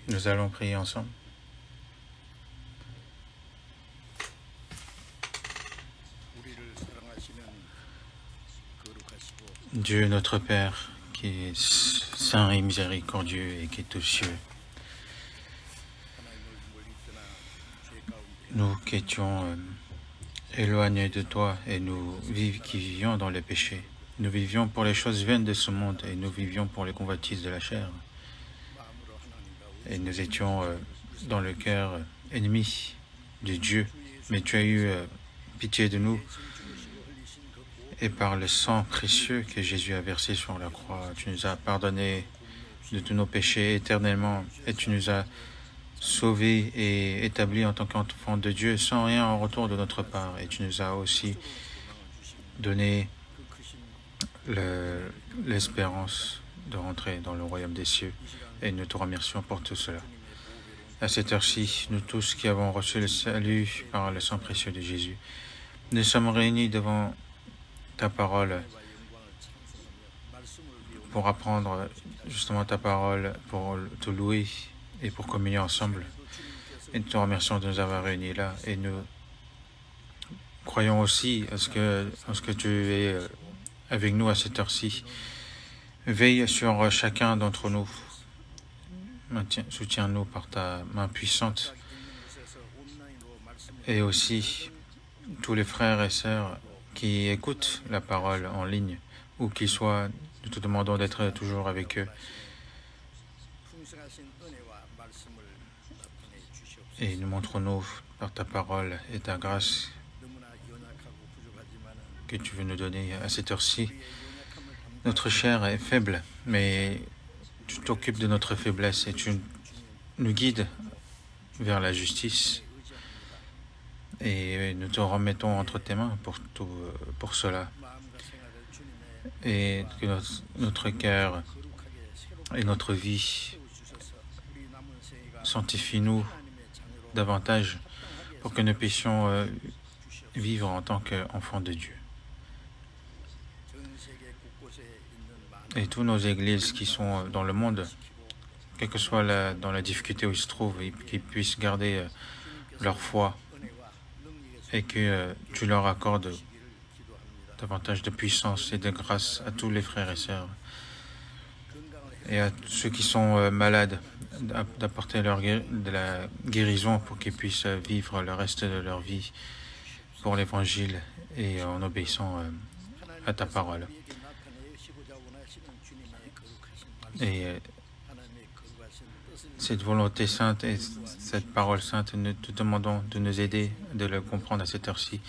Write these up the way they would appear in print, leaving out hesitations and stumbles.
Nous allons prier ensemble. Dieu notre Père, qui est saint et miséricordieux et qui est aux cieux, nous qui étions éloignés de toi et qui vivions dans les péchés, nous vivions pour les choses vaines de ce monde et nous vivions pour les convoitises de la chair. Et nous étions dans le cœur ennemi de Dieu, mais tu as eu pitié de nous. Et par le sang précieux que Jésus a versé sur la croix, tu nous as pardonné de tous nos péchés éternellement et tu nous as sauvés et établis en tant qu'enfants de Dieu sans rien en retour de notre part. Et tu nous as aussi donné l'espérance de rentrer dans le royaume des cieux. Et nous te remercions pour tout cela. À cette heure-ci, nous tous qui avons reçu le salut par le sang précieux de Jésus, nous sommes réunis devant ta parole pour apprendre justement ta parole, pour te louer et pour communier ensemble. Et nous te remercions de nous avoir réunis là. Et nous croyons aussi à ce que tu es avec nous à cette heure-ci. Veille sur chacun d'entre nous. Soutiens-nous par ta main puissante. Et aussi tous les frères et sœurs qui écoutent la parole en ligne ou qui soient, nous te demandons d'être toujours avec eux. Et nous montrons-nous par ta parole et ta grâce que tu veux nous donner à cette heure-ci. Notre chair est faible, mais tu t'occupes de notre faiblesse et tu nous guides vers la justice. Et nous te remettons entre tes mains pour cela. Et que notre cœur et notre vie sanctifie-nous davantage pour que nous puissions vivre en tant qu'enfants de Dieu. Et toutes nos églises qui sont dans le monde, quelle que soit dans la difficulté où ils se trouvent, qu'ils puissent garder leur foi et que tu leur accordes davantage de puissance et de grâce à tous les frères et sœurs et à ceux qui sont malades, d'apporter de la guérison pour qu'ils puissent vivre le reste de leur vie pour l'Évangile et en obéissant à ta parole. Et cette volonté sainte et cette parole sainte, nous te demandons de nous aider, de le comprendre à cette heure-ci.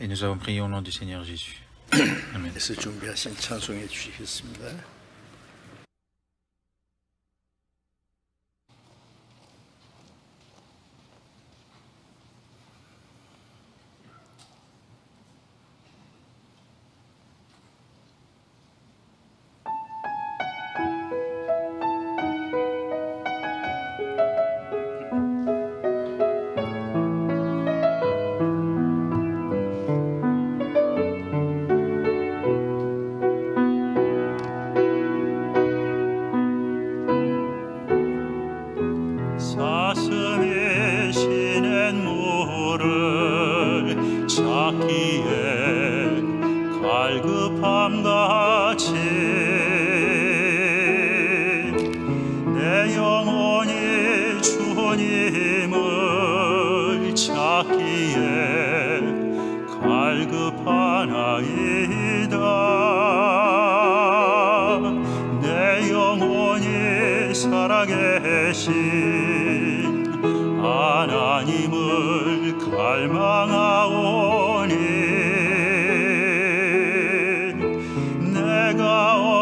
Et nous avons prié au nom du Seigneur Jésus. Amen. 갈망하오니 내가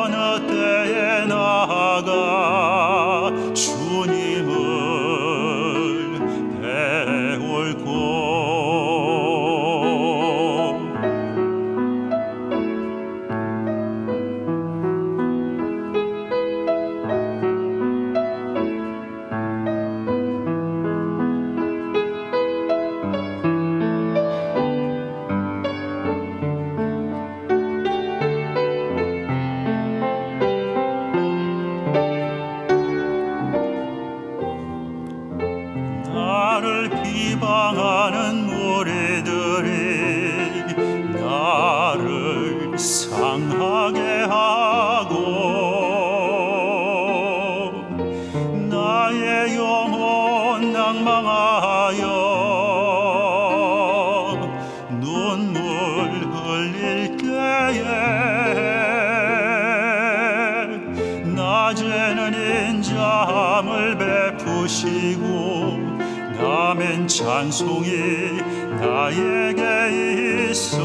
찬송이 나에게 있어.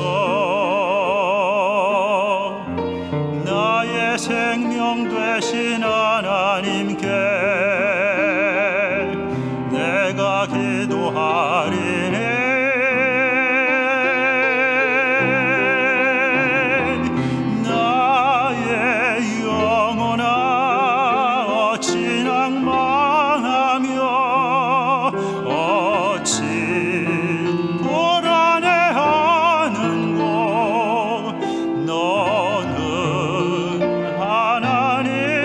나의 생명 되신 하나님께 내가 기도하리니 나의 영혼아 어찌 낭망하며 어찌 불안해하는고. 너는 하나님만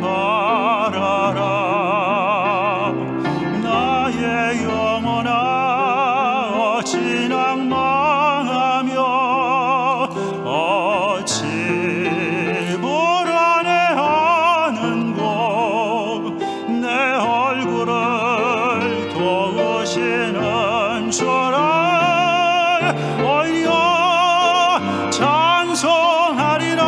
바라라. 나의 영혼아 어찌 낭망하며 어찌 불안해하는고. 내 얼굴을 도우시는 주를 오히려 찬송하리라.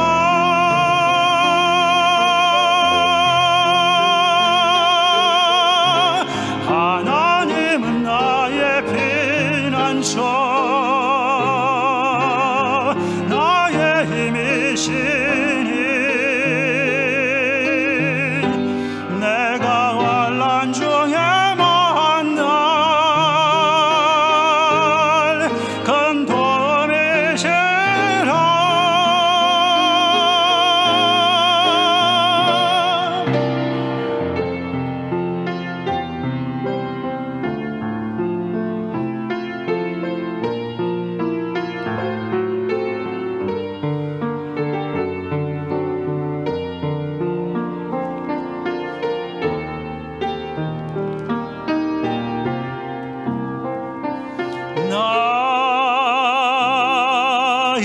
하나님은 나의 피난처 나의 힘이시니 내가 환난 중에 만날 큰 도움이시라. 나의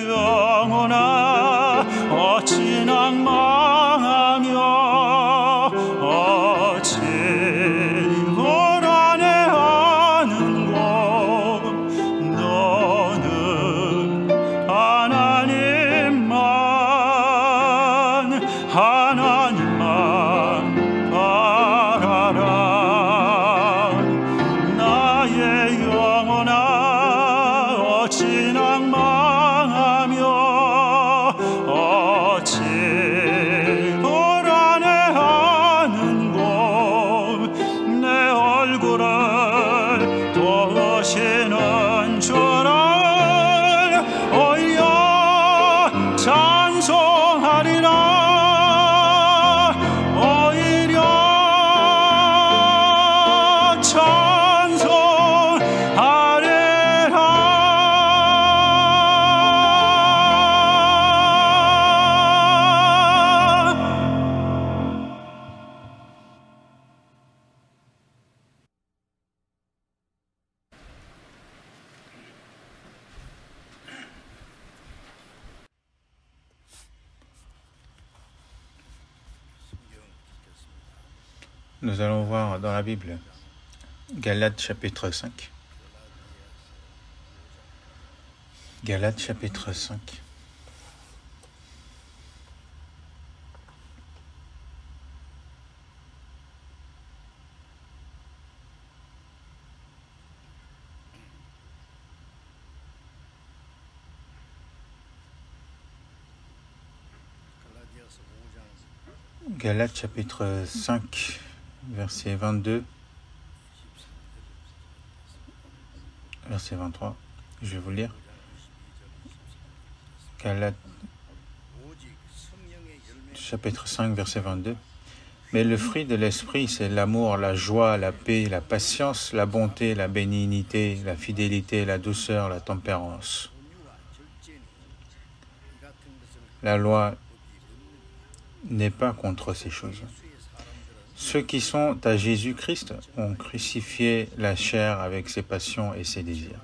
영혼아 어찌 낭망하며 어찌 불안해하는고. 너는 하나님만 바라라. 나의 영혼아 어찌 낭망하며 어찌 불안해하는고. 내 얼굴을 도우시는 주를 오히려 찬송하리라. 오히려 Nous allons voir dans la Bible, Galates chapitre 5. Galates chapitre 5. Galates chapitre 5, verset 22, verset 23. Je vais vous lire. Galates chapitre 5, verset 22. Mais le fruit de l'esprit, c'est l'amour, la joie, la paix, la patience, la bonté, la bénignité, la fidélité, la douceur, la tempérance. La loi n'est pas contre ces choses. Ceux qui sont à Jésus-Christ ont crucifié la chair avec ses passions et ses désirs.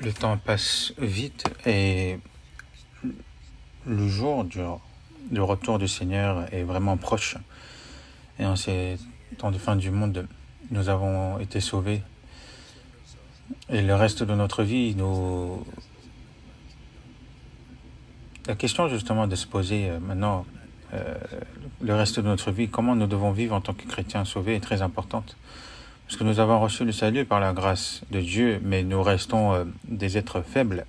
Le temps passe vite et le jour du retour du Seigneur est vraiment proche. Et en ces temps de fin du monde, nous avons été sauvés. Et le reste de notre vie, la question justement de se poser maintenant, le reste de notre vie, comment nous devons vivre en tant que chrétiens sauvés est très importante. Parce que nous avons reçu le salut par la grâce de Dieu, mais nous restons des êtres faibles.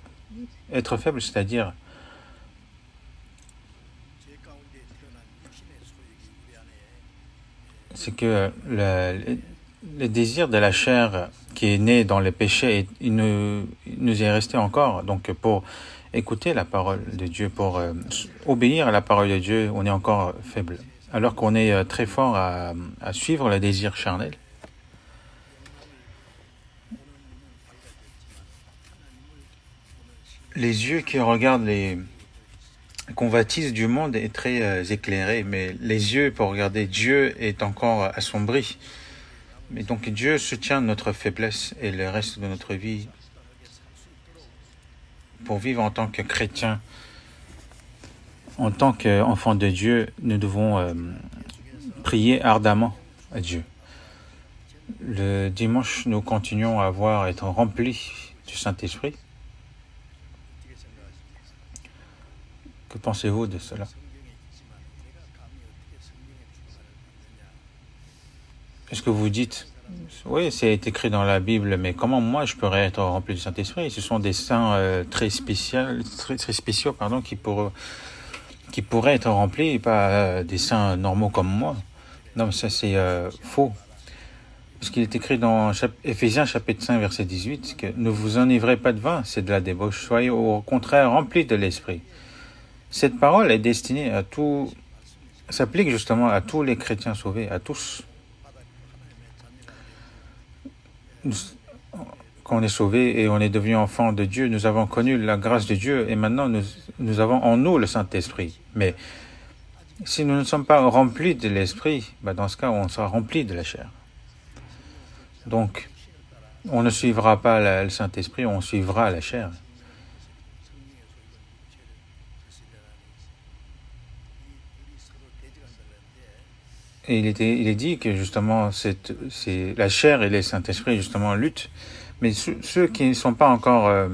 Être faible, c'est-à-dire c'est que le désir de la chair qui est né dans le péché, il nous est resté encore. Donc pour écouter la parole de Dieu, pour obéir à la parole de Dieu, on est encore faible. Alors qu'on est très fort à suivre le désir charnel. Les yeux qui regardent les convoitises du monde est très éclairé, mais les yeux pour regarder Dieu est encore assombri. Mais donc Dieu soutient notre faiblesse et le reste de notre vie. Pour vivre en tant que chrétien, en tant qu'enfant de Dieu, nous devons prier ardemment à Dieu. Le dimanche, nous continuons à être remplis du Saint-Esprit. Que pensez-vous de cela? Est-ce que vous dites, oui, c'est écrit dans la Bible, mais comment moi je pourrais être rempli du Saint-Esprit? Ce sont des saints très spéciaux, qui pourraient être remplis, et pas des saints normaux comme moi. Non, mais ça c'est faux. Parce qu'il est écrit dans Éphésiens chapitre 5, verset 18, que ne vous enivrez pas de vin, c'est de la débauche, soyez au contraire remplis de l'Esprit. Cette parole est destinée à tout, s'applique justement à tous les chrétiens sauvés, à tous. Quand on est sauvé et on est devenu enfant de Dieu, nous avons connu la grâce de Dieu et maintenant nous avons en nous le Saint-Esprit. Mais si nous ne sommes pas remplis de l'Esprit, dans ce cas, on sera remplis de la chair. Donc, on ne suivra pas le Saint-Esprit, on suivra la chair. Et il est dit que justement, c'est la chair et le Saint-Esprit justement luttent. Mais ceux qui ne sont pas encore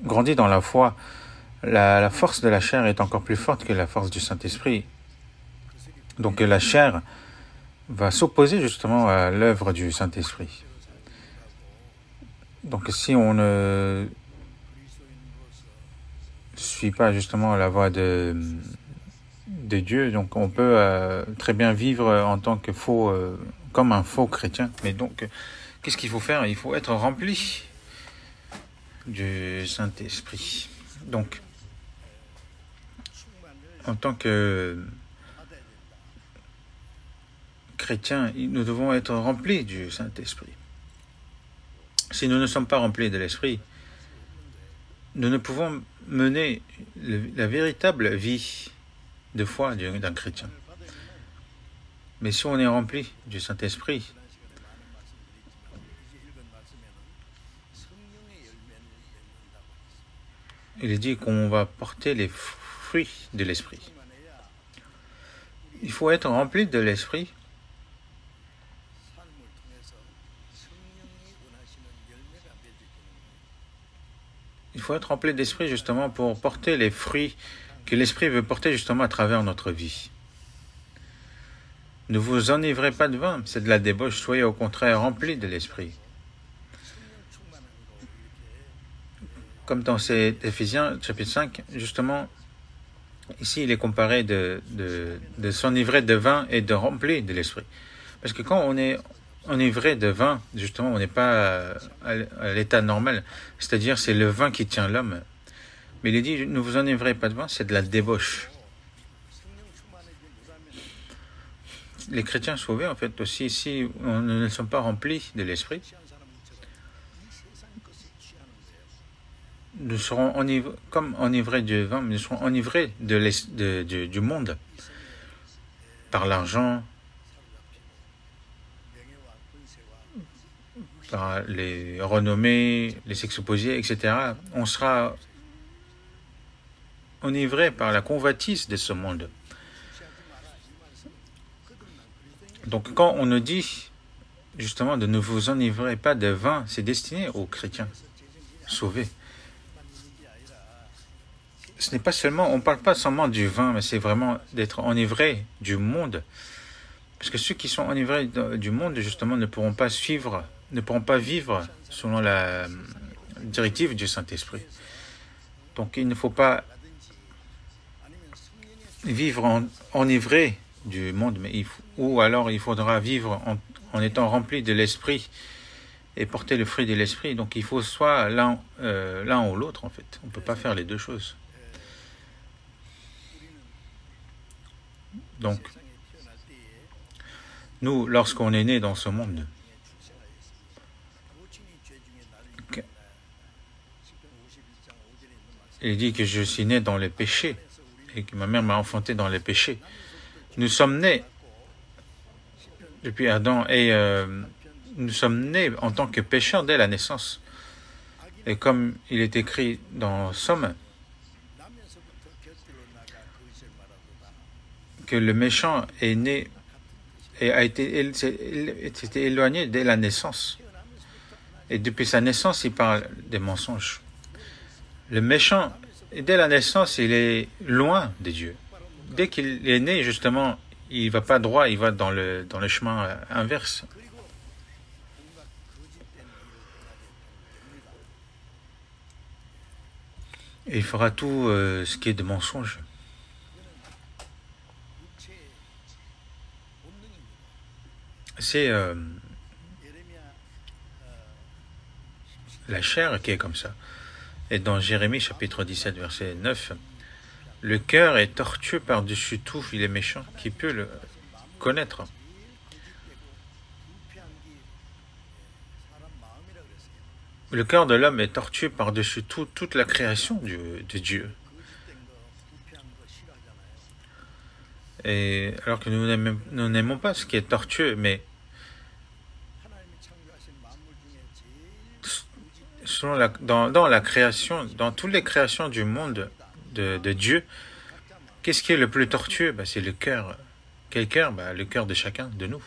grandis dans la foi, la force de la chair est encore plus forte que la force du Saint-Esprit. Donc la chair va s'opposer justement à l'œuvre du Saint-Esprit. Donc si on ne suit pas justement la voie de Dieu, donc on peut très bien vivre en tant que comme un faux chrétien. Mais donc, qu'est-ce qu'il faut faire? Il faut être rempli du Saint-Esprit. Donc, en tant que chrétien, nous devons être remplis du Saint-Esprit. Si nous ne sommes pas remplis de l'Esprit, nous ne pouvons mener la véritable vie de foi d'un chrétien. Mais si on est rempli du Saint-Esprit, il est dit qu'on va porter les fruits de l'Esprit. Il faut être rempli de l'Esprit justement pour porter les fruits que l'Esprit veut porter justement à travers notre vie. Ne vous enivrez pas de vin, c'est de la débauche, soyez au contraire remplis de l'Esprit. Comme dans Éphésiens chapitre 5, justement, ici il est comparé de s'enivrer de vin et de remplir de l'Esprit. Parce que quand on est enivré de vin, justement, on n'est pas à l'état normal, c'est-à-dire c'est le vin qui tient l'homme. Mais il est dit, ne vous enivrez pas de vin, c'est de la débauche. Les chrétiens sauvés, en fait, aussi, si on ne sont pas remplis de l'Esprit, nous serons comme enivrés du vin, mais nous serons enivrés du monde, par l'argent, par les renommées, les exposés, etc., on sera enivré par la convoitise de ce monde. Donc quand on nous dit justement de ne vous enivrez pas de vin, c'est destiné aux chrétiens sauvés. Ce n'est pas seulement, on ne parle pas seulement du vin, mais c'est vraiment d'être enivré du monde. Parce que ceux qui sont enivrés du monde, justement, ne pourront pas vivre selon la directive du Saint-Esprit. Donc il ne faut pas vivre enivré du monde, mais ou alors il faudra vivre en étant rempli de l'esprit et porter le fruit de l'esprit. Donc il faut soit l'un ou l'autre, en fait. On ne peut pas faire les deux choses. Donc, nous, lorsqu'on est né dans ce monde, il dit que je suis né dans les péchés et que ma mère m'a enfanté dans les péchés. Nous sommes nés depuis Adam et nous sommes nés en tant que pécheurs dès la naissance. Et comme il est écrit dans Somme, que le méchant est né et s'était éloigné dès la naissance. Et depuis sa naissance, il parle des mensonges. Le méchant, dès la naissance, il est loin de Dieu. Dès qu'il est né, justement, il ne va pas droit, il va dans le chemin inverse. Et il fera tout ce qui est de mensonge. C'est la chair qui est comme ça. Et dans Jérémie chapitre 17, verset 9, le cœur est tortueux par-dessus tout, il est méchant, qui peut le connaître. Le cœur de l'homme est tortueux par-dessus tout, toute la création de Dieu. Et alors que nous n'aimons pas ce qui est tortueux, mais dans la création, dans toutes les créations du monde de Dieu, qu'est-ce qui est le plus tortueux? C'est le cœur. Quel cœur? Le cœur de chacun de nous.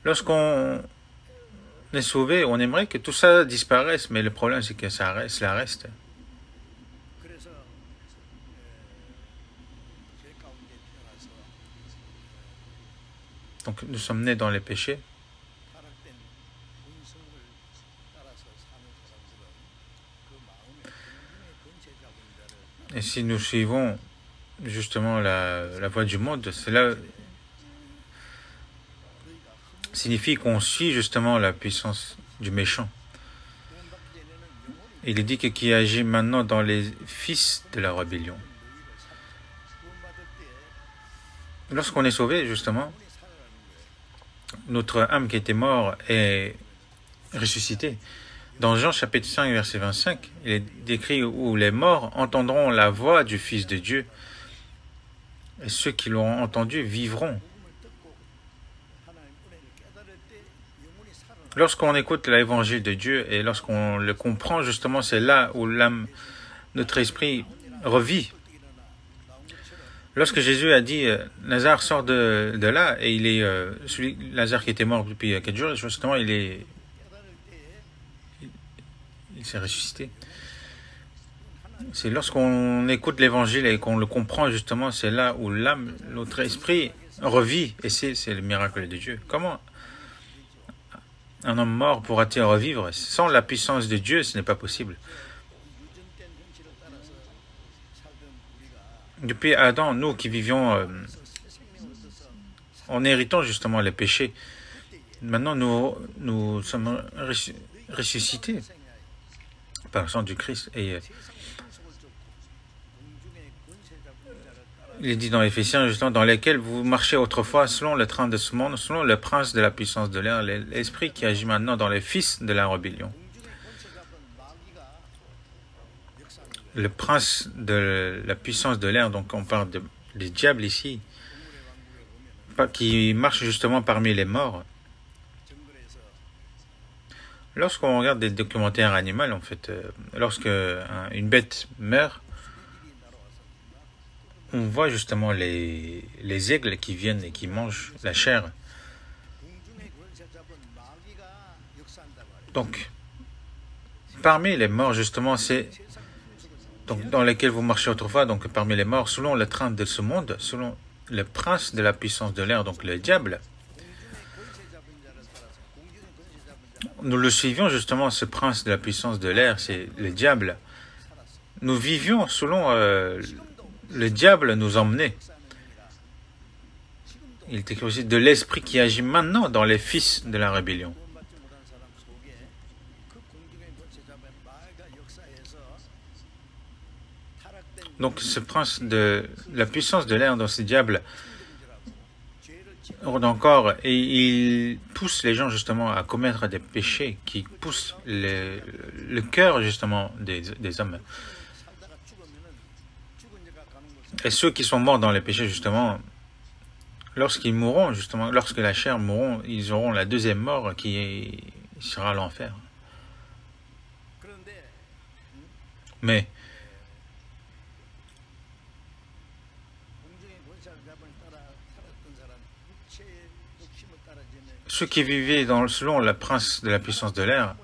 Lorsqu'on est sauvé, on aimerait que tout ça disparaisse, mais le problème c'est que cela reste. Donc nous sommes nés dans les péchés. Et si nous suivons justement la voie du monde, cela signifie qu'on suit justement la puissance du méchant. Il est dit que qui agit maintenant dans les fils de la rébellion. Lorsqu'on est sauvé, justement, notre âme qui était morte est ressuscitée. Dans Jean chapitre 5, verset 25, il est décrit où les morts entendront la voix du Fils de Dieu et ceux qui l'auront entendu vivront. Lorsqu'on écoute l'évangile de Dieu et lorsqu'on le comprend, justement, c'est là où notre esprit revit. Lorsque Jésus a dit Lazare sort de là, et il est Lazare qui était mort depuis 4 jours, justement, il s'est ressuscité. C'est lorsqu'on écoute l'évangile et qu'on le comprend, justement, c'est là où notre esprit revit, et c'est le miracle de Dieu. Comment un homme mort pourra-t-il revivre? Sans la puissance de Dieu, ce n'est pas possible. Depuis Adam, nous qui vivions en héritant justement les péchés, maintenant nous sommes ressuscités par le sang du Christ. Et il est dit dans Éphésiens, justement, dans lesquels vous marchez autrefois selon le train de ce monde, selon le prince de la puissance de l'air, l'esprit qui agit maintenant dans les fils de la rébellion. Le prince de la puissance de l'air, donc on parle des diables ici. qui marche justement parmi les morts. Lorsqu'on regarde des documentaires animaux, en fait, lorsque une bête meurt, on voit justement les aigles qui viennent et qui mangent la chair. Donc, parmi les morts, justement, c'est donc dans lesquels vous marchez autrefois, donc parmi les morts, selon le train de ce monde, selon le prince de la puissance de l'air, donc le diable, nous le suivions justement, ce prince de la puissance de l'air, c'est le diable. Nous vivions selon le diable nous emmenait. Il est écrit aussi de l'esprit qui agit maintenant dans les fils de la rébellion. Donc ce prince de la puissance de l'air dans ce diable, encore, et il pousse les gens justement à commettre des péchés qui poussent le cœur justement des hommes. Et ceux qui sont morts dans les péchés justement, lorsqu'ils mourront justement, lorsque la chair mourront, ils auront la deuxième mort qui sera l'enfer. Mais ceux qui vivaient selon le prince de la puissance de l'air,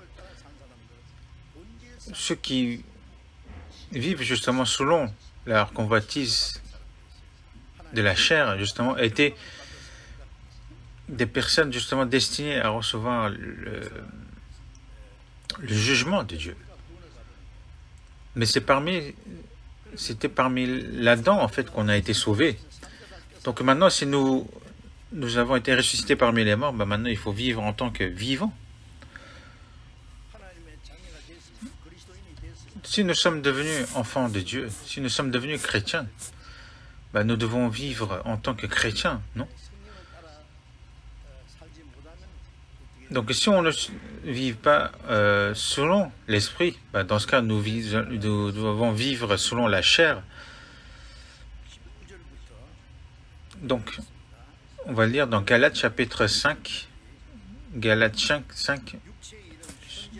ceux qui vivent justement selon leur convoitise de la chair, justement, étaient des personnes justement destinées à recevoir le jugement de Dieu. Mais c'était parmi là-dedans, en fait, qu'on a été sauvés. Donc maintenant, si nous avons été ressuscités parmi les morts, ben maintenant il faut vivre en tant que vivants. Si nous sommes devenus enfants de Dieu, si nous sommes devenus chrétiens, ben nous devons vivre en tant que chrétiens, non? Donc si on ne vit pas selon l'esprit, ben dans ce cas nous devons vivre selon la chair. Donc on va lire dans Galates chapitre 5, Galates 5,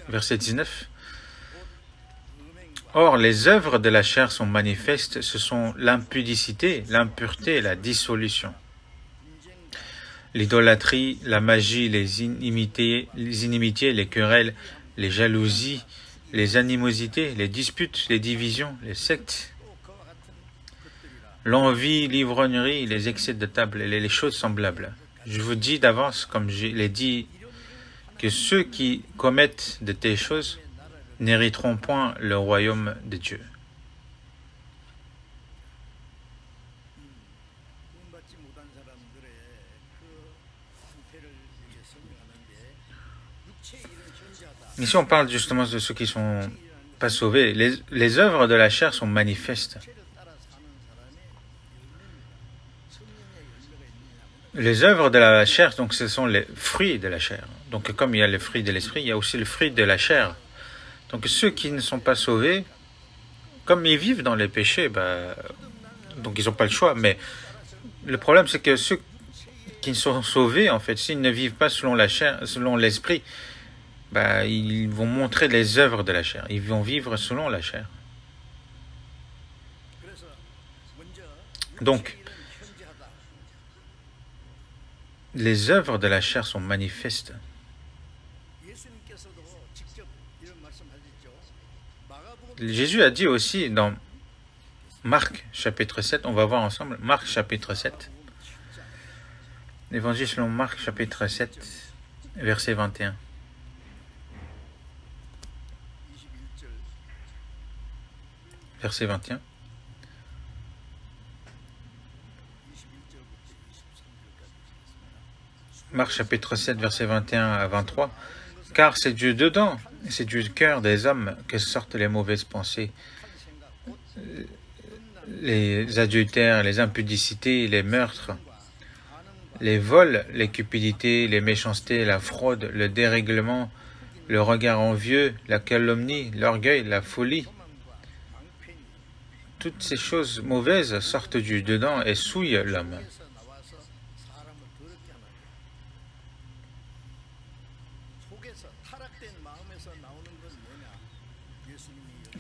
verset 19. Or, les œuvres de la chair sont manifestes, ce sont l'impudicité, l'impureté, la dissolution, l'idolâtrie, la magie, les inimitiés, les querelles, les jalousies, les animosités, les disputes, les divisions, les sectes, l'envie, l'ivrognerie, les excès de table et les choses semblables. Je vous dis d'avance, comme je l'ai dit, que ceux qui commettent de telles choses n'hériteront point le royaume de Dieu. Ici, on parle justement de ceux qui ne sont pas sauvés. Les œuvres de la chair sont manifestes. Les œuvres de la chair, donc, ce sont les fruits de la chair. Donc, comme il y a le fruit de l'esprit, il y a aussi le fruit de la chair. Donc, ceux qui ne sont pas sauvés, comme ils vivent dans les péchés, donc ils n'ont pas le choix. Mais le problème, c'est que ceux qui sont sauvés, en fait, s'ils ne vivent pas selon la chair, selon l'esprit, ils vont montrer les œuvres de la chair. Ils vont vivre selon la chair. Donc, les œuvres de la chair sont manifestes. Jésus a dit aussi dans Marc chapitre 7, on va voir ensemble, Marc chapitre 7, l'évangile selon Marc chapitre 7, verset 21. Verset 21. Marc chapitre 7, verset 21 à 23. Car c'est Dieu dedans, c'est du cœur des hommes que sortent les mauvaises pensées, les adultères, les impudicités, les meurtres, les vols, les cupidités, les méchancetés, la fraude, le dérèglement, le regard envieux, la calomnie, l'orgueil, la folie. Toutes ces choses mauvaises sortent du dedans et souillent l'homme.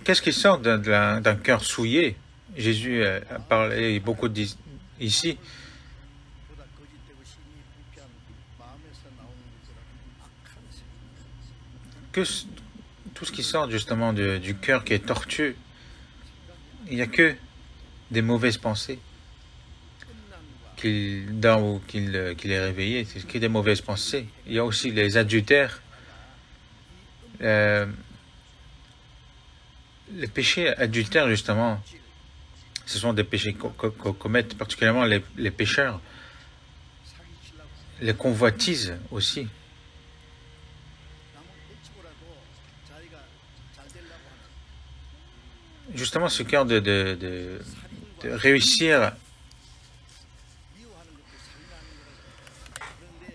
qu'est-ce qui sort d'un cœur souillé? Jésus a parlé beaucoup ici. Tout ce qui sort justement du cœur qui est tortueux, il n'y a que des mauvaises pensées qu'il dort ou qu'il est réveillé, c'est que des mauvaises pensées. Il y a aussi les adultères, les péchés adultères justement, ce sont des péchés qu'on commettent particulièrement les pécheurs, les convoitises aussi. Justement, ce cœur de réussir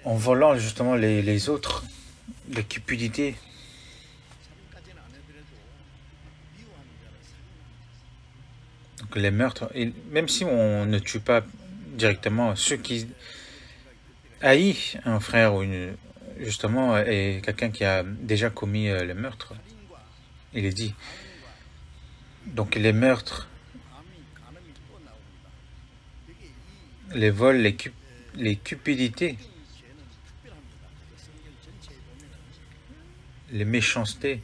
en volant justement les autres, la cupidité. Donc les meurtres, et même si on ne tue pas directement, ceux qui haïssent un frère ou justement est quelqu'un qui a déjà commis le meurtre, il est dit. Donc les meurtres, les vols, les cupidités, les méchancetés,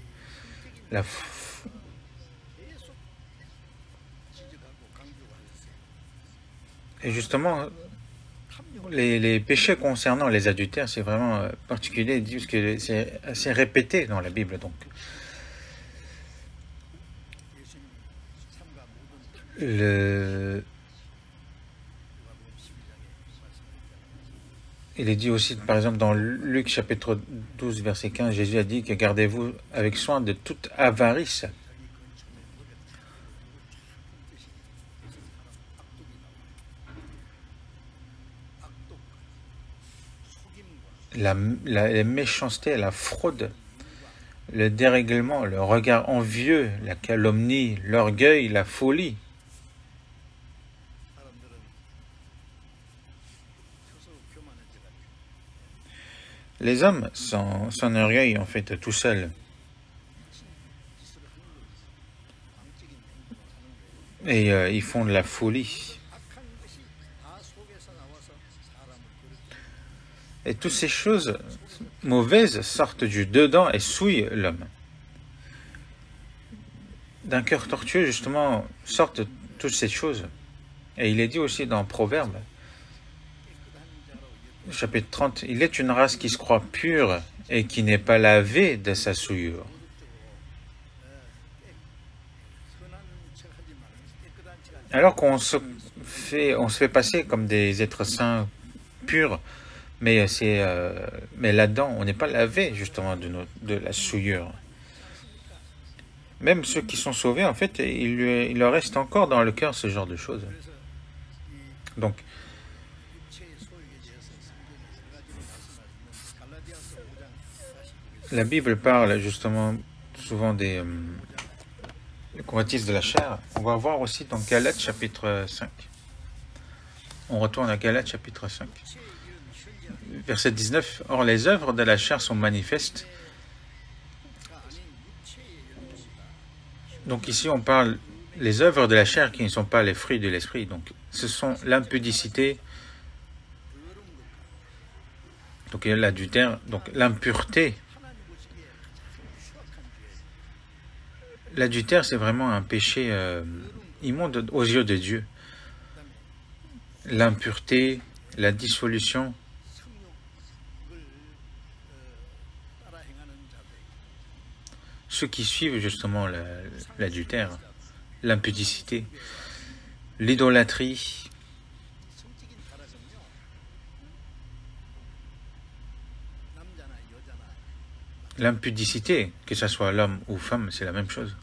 et justement, les péchés concernant les adultères, c'est vraiment particulier, parce que c'est assez répété dans la Bible. Donc, il est dit aussi, par exemple, dans Luc chapitre 12, verset 15, Jésus a dit que gardez-vous avec soin de toute avarice. La méchanceté, la fraude, le dérèglement, le regard envieux, la calomnie, l'orgueil, la folie. Les hommes s'enorgueillent en fait tout seuls. Et ils font de la folie. Et toutes ces choses mauvaises sortent du dedans et souillent l'homme. D'un cœur tortueux, justement, sortent toutes ces choses. Et il est dit aussi dans Proverbes, chapitre 30, il est une race qui se croit pure et qui n'est pas lavée de sa souillure. Alors qu'on se fait passer comme des êtres saints purs, mais là-dedans, on n'est pas lavé justement de la souillure. Même ceux qui sont sauvés, en fait, il leur reste encore dans le cœur ce genre de choses. Donc, la Bible parle justement souvent des convoitises de la chair. On va voir aussi dans Galates chapitre 5. On retourne à Galates chapitre 5. Verset 19. Or les œuvres de la chair sont manifestes. Donc ici on parle les œuvres de la chair qui ne sont pas les fruits de l'esprit. Donc ce sont l'impudicité, donc l'adultère, donc l'impureté. L'adultère, c'est vraiment un péché immonde aux yeux de Dieu. L'impureté, la dissolution. Ceux qui suivent justement l'adultère, l'impudicité, l'idolâtrie, l'impudicité, que ce soit l'homme ou femme, c'est la même chose.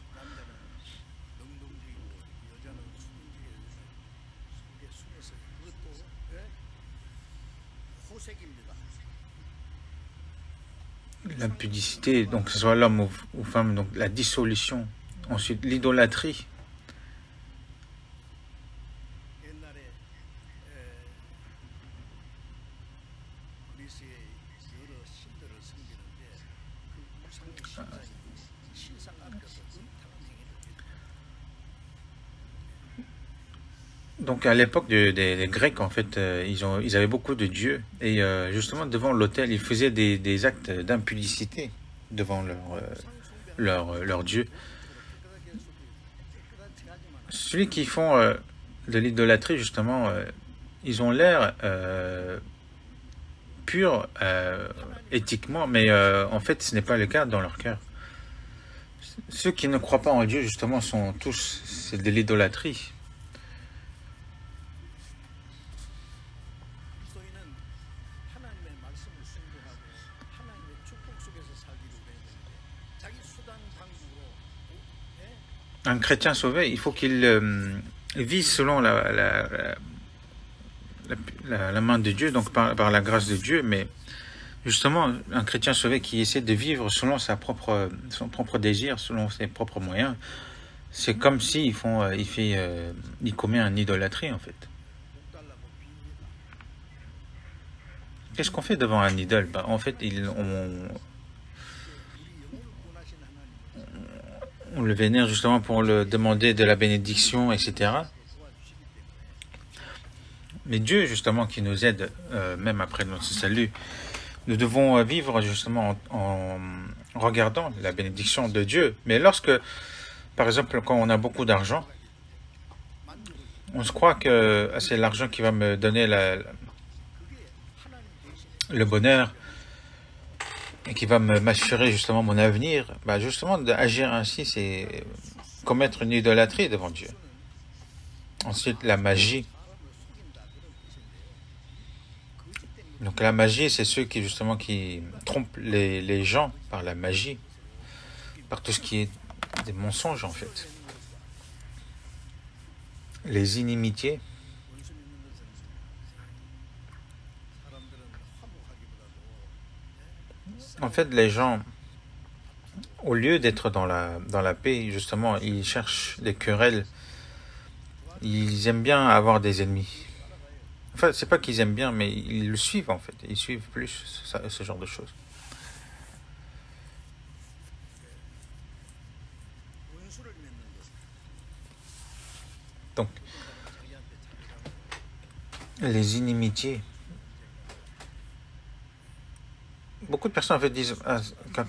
L'impudicité, donc que ce soit l'homme ou femme, donc la dissolution. Ensuite, l'idolâtrie. Donc à l'époque des Grecs, en fait, ils avaient beaucoup de dieux. Et justement, devant l'autel, ils faisaient des actes d'impudicité devant leur dieu. Celui qui font de l'idolâtrie, justement, ils ont l'air purs éthiquement, mais en fait, ce n'est pas le cas dans leur cœur. Ceux qui ne croient pas en Dieu, justement, sont tous, c'est de l'idolâtrie. Un chrétien sauvé, il faut qu'il vise selon la main de Dieu, donc par la grâce de Dieu, mais justement, un chrétien sauvé qui essaie de vivre selon son propre désir, selon ses propres moyens, c'est comme s'il il commet une idolâtrie, en fait. Qu'est-ce qu'on fait devant un idole? En fait, on le vénère justement pour le demander de la bénédiction, etc. Mais Dieu, justement, qui nous aide, même après notre salut, nous devons vivre justement en regardant la bénédiction de Dieu. Mais lorsque, par exemple, quand on a beaucoup d'argent, on se croit que c'est l'argent qui va me donner le bonheur et qui va m'assurer justement mon avenir. Justement, d'agir ainsi, c'est commettre une idolâtrie devant Dieu. Ensuite, la magie. Donc la magie, c'est ceux qui trompent les gens par la magie, par tout ce qui est des mensonges, en fait. Les inimitiés. En fait, les gens, au lieu d'être dans la paix, justement, ils cherchent des querelles. Ils aiment bien avoir des ennemis. Enfin, c'est pas qu'ils aiment bien, mais ils le suivent, en fait. Ils suivent plus ce genre de choses. Donc, les inimitiés. Beaucoup de personnes en fait disent,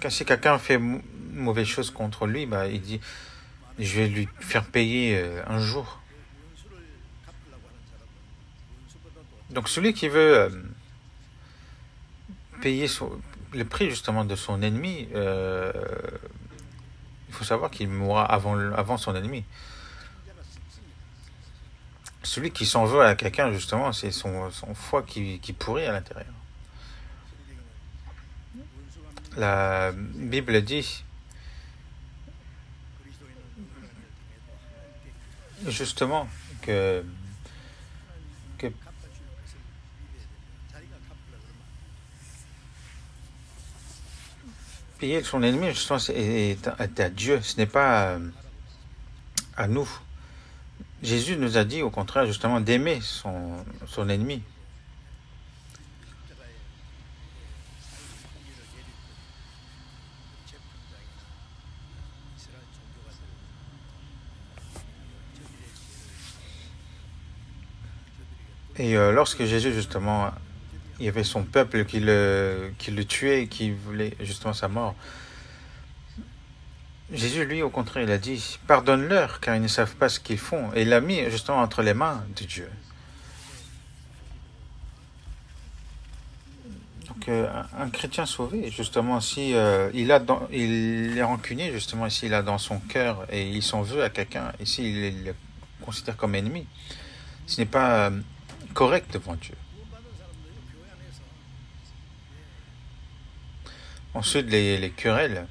si quelqu'un fait mauvaise chose contre lui, il dit, je vais lui faire payer un jour. Donc celui qui veut payer le prix justement de son ennemi, il faut savoir qu'il mourra avant son ennemi. Celui qui s'en veut à quelqu'un, justement, c'est son foie qui pourrit à l'intérieur. La Bible dit justement que payer son ennemi, justement, est à Dieu, ce n'est pas à nous. Jésus nous a dit, au contraire, justement, d'aimer son ennemi. Et lorsque Jésus, justement, il y avait son peuple qui le tuait, qui voulait justement sa mort, Jésus, lui, au contraire, il a dit, pardonne-leur, car ils ne savent pas ce qu'ils font. Et il l'a mis justement entre les mains de Dieu. Donc, un chrétien sauvé, justement, si il est rancunier, justement, s'il a dans son cœur et il s'en veut à quelqu'un, et s'il le considère comme ennemi, ce n'est pas correct devant Dieu. Ensuite, les querelles.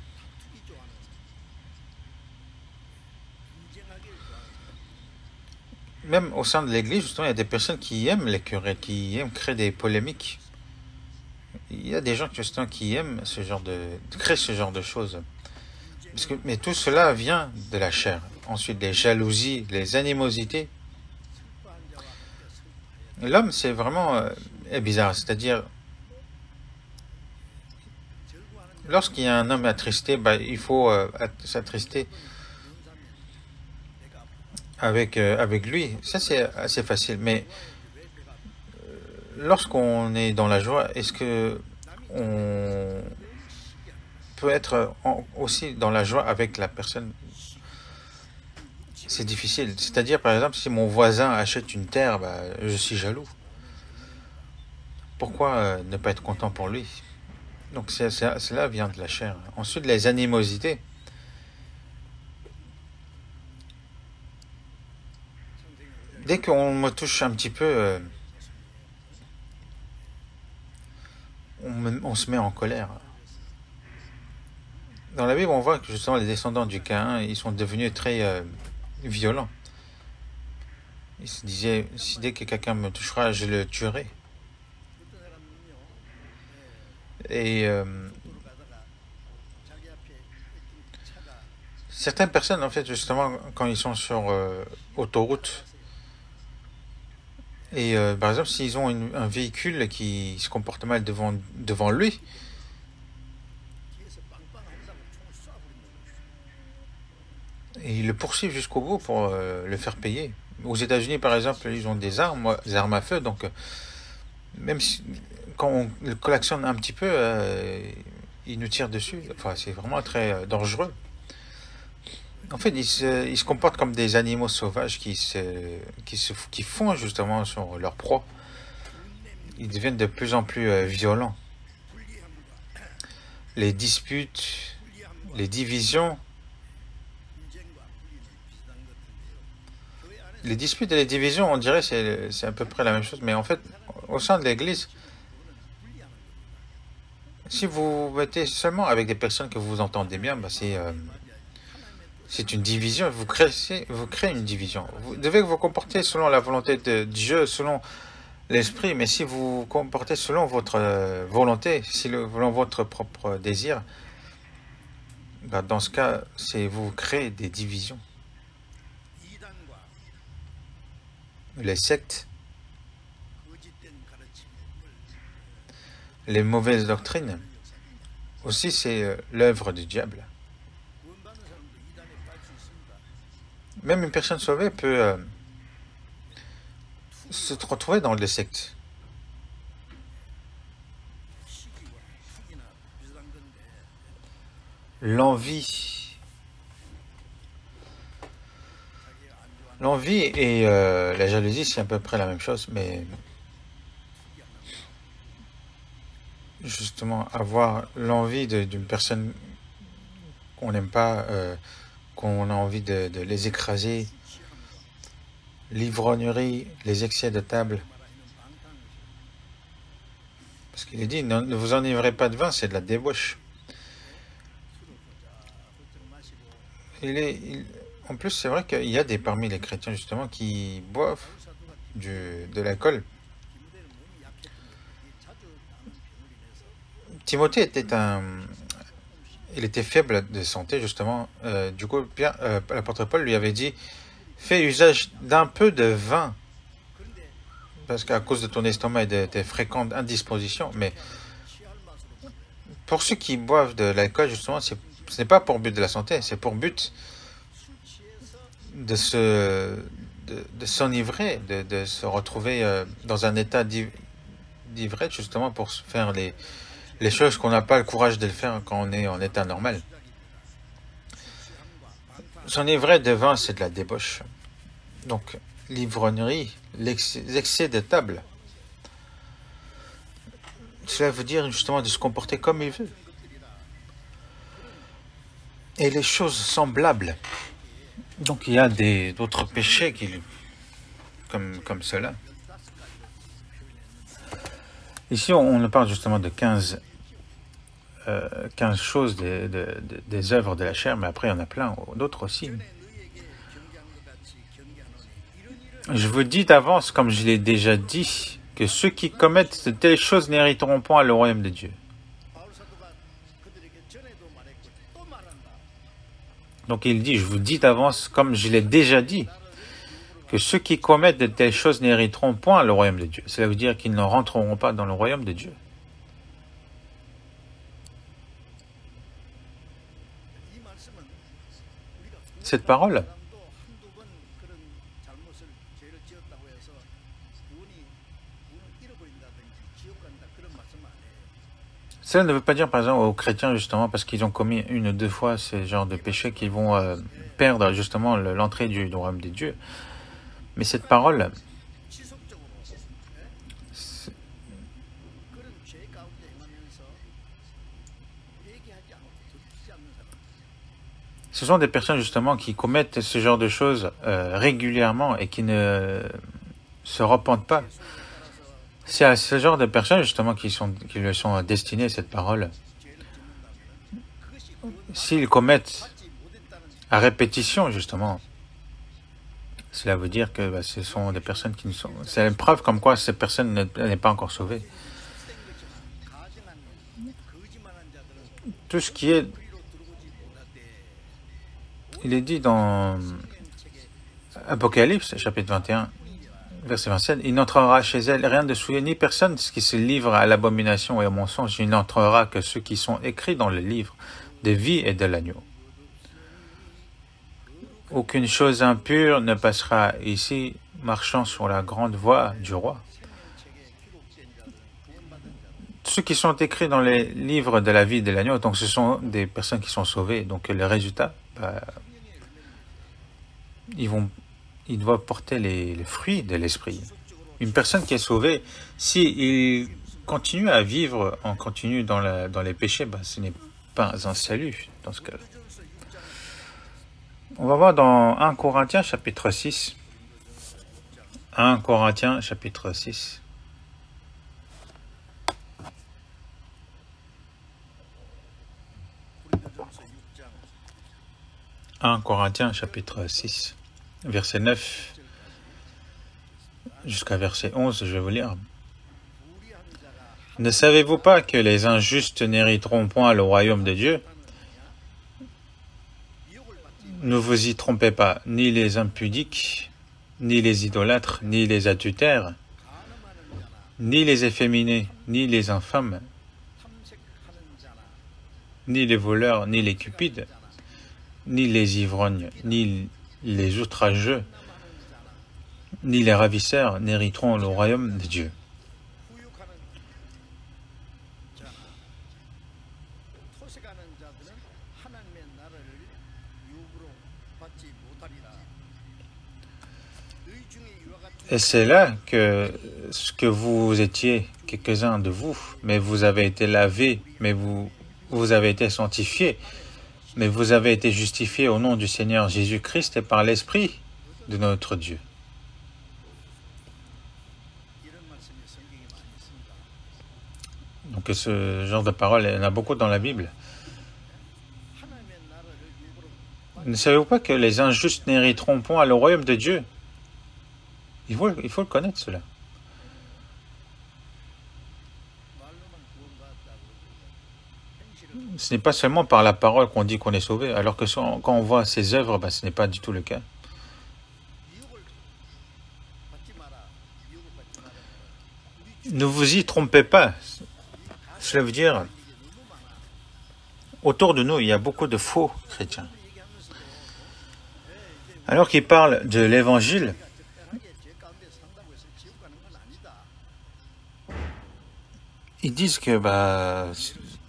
Même au sein de l'Église, justement, il y a des personnes qui aiment les querelles, qui aiment créer des polémiques. Il y a des gens, justement, qui aiment créer ce genre de choses. Mais tout cela vient de la chair. Ensuite, les jalousies, les animosités. L'homme, c'est vraiment bizarre. C'est-à-dire, lorsqu'il y a un homme attristé, il faut s'attrister avec lui, ça c'est assez facile. Mais lorsqu'on est dans la joie, est-ce que on peut être aussi dans la joie avec la personne? C'est difficile. C'est-à-dire, par exemple, si mon voisin achète une terre, bah, je suis jaloux. Pourquoi ne pas être content pour lui? Donc cela vient de la chair. Ensuite, les animosités. Dès qu'on me touche un petit peu, on se met en colère. Dans la Bible, on voit que justement les descendants du Caïn, ils sont devenus très violents. Ils se disaient, si dès que quelqu'un me touchera, je le tuerai. Et certaines personnes, en fait, justement, quand ils sont sur autoroute, et par exemple, s'ils ont un véhicule qui se comporte mal devant lui, et ils le poursuivent jusqu'au bout pour le faire payer. Aux États-Unis, par exemple, ils ont des armes à feu, donc même si, quand on le klaxonne un petit peu, ils nous tirent dessus. Enfin, c'est vraiment très dangereux. En fait, ils se comportent comme des animaux sauvages qui font justement sur leur proie. Ils deviennent de plus en plus violents. Les disputes, les divisions, les disputes et les divisions, on dirait c'est à peu près la même chose. Mais en fait, au sein de l'Église, si vous vous mettez seulement avec des personnes que vous entendez bien, bah c'est une division. Vous créez une division. Vous devez vous comporter selon la volonté de Dieu, selon l'esprit. Mais si vous vous comportez selon votre volonté, selon votre propre désir, bah dans ce cas, c'est vous créez des divisions. Les sectes, les mauvaises doctrines, aussi c'est l'œuvre du diable. Même une personne sauvée peut se retrouver dans les sectes. L'envie. L'envie et la jalousie, c'est à peu près la même chose, mais justement, avoir l'envie d'une personne qu'on n'aime pas, qu'on a envie de les écraser, l'ivrognerie, les excès de table. Parce qu'il est dit, ne vous enivrez pas de vin, c'est de la débauche. En plus, c'est vrai qu'il y a parmi les chrétiens, justement, qui boivent de l'alcool. Timothée il était faible de santé, justement. Du coup, l'apôtre Paul lui avait dit, fais usage d'un peu de vin, parce qu'à cause de ton estomac et de tes fréquentes indispositions. Mais pour ceux qui boivent de l'alcool, justement, ce n'est pas pour but de la santé, c'est pour but de s'enivrer, de se retrouver dans un état d'ivresse, justement, pour faire les choses qu'on n'a pas le courage de le faire quand on est en état normal. S'enivrer de vin, c'est de la débauche. Donc, l'ivrognerie, l'excès de table, cela veut dire justement de se comporter comme il veut. Et les choses semblables. Donc, il y a d'autres péchés comme cela. Ici, on ne parle justement de 15 choses des œuvres de la chair, mais après, il y en a plein d'autres aussi. Je vous dis d'avance, comme je l'ai déjà dit, que ceux qui commettent de telles choses n'hériteront point le royaume de Dieu. Donc il dit, je vous dis d'avance, comme je l'ai déjà dit, que ceux qui commettent de telles choses n'hériteront point le royaume de Dieu. Cela veut dire qu'ils ne rentreront pas dans le royaume de Dieu. Cette parole, Cela ne veut pas dire, par exemple, aux chrétiens, justement, parce qu'ils ont commis une ou deux fois ce genre de péché, qu'ils vont perdre, justement, l'entrée du royaume des dieux. Mais cette parole, ce sont des personnes, justement, qui commettent ce genre de choses régulièrement et qui ne se repentent pas. C'est à ce genre de personnes, justement, qui leur sont destinées cette parole. S'ils commettent à répétition, justement, cela veut dire que ce sont des personnes qui ne sont... C'est une preuve comme quoi cette personne n'est pas encore sauvée. Tout ce qui est... Il est dit dans Apocalypse, chapitre 21, verset 27, « Il n'entrera chez elle rien de souillé, ni personne qui se livre à l'abomination et au mensonge. Il n'entrera que ceux qui sont écrits dans le livre de vie et de l'agneau. Aucune chose impure ne passera ici, marchant sur la grande voie du roi. » Ceux qui sont écrits dans les livres de la vie et de l'agneau, donc ce sont des personnes qui sont sauvées. Donc le résultat, ils doivent porter les fruits de l'esprit. Une personne qui est sauvée, s'il continue à vivre en continu dans les péchés, ce n'est pas un salut dans ce cas-là. On va voir dans 1 Corinthiens chapitre 6. 1 Corinthiens chapitre 6. 1 Corinthiens chapitre 6, verset 9 jusqu'à verset 11, je vais vous lire. « Ne savez-vous pas que les injustes n'hériteront point le royaume de Dieu? Ne vous y trompez pas, ni les impudiques, ni les idolâtres, ni les adultères, ni les efféminés, ni les infâmes, ni les voleurs, ni les cupides, ni les ivrognes, ni les outrageux, ni les ravisseurs n'hériteront le royaume de Dieu. » Et c'est là que ce que vous étiez, quelques-uns de vous, mais vous avez été lavés, mais vous avez été sanctifiés, mais vous avez été justifiés au nom du Seigneur Jésus-Christ et par l'Esprit de notre Dieu. Donc ce genre de parole, il y en a beaucoup dans la Bible. Ne savez-vous pas que les injustes n'hériteront point le royaume de Dieu? Il faut le connaître, cela. Ce n'est pas seulement par la parole qu'on dit qu'on est sauvé, alors que quand on voit ses œuvres, ce n'est pas du tout le cas. Ne vous y trompez pas. Cela veut dire, autour de nous, il y a beaucoup de faux chrétiens. Alors qu'ils parlent de l'évangile, ils disent que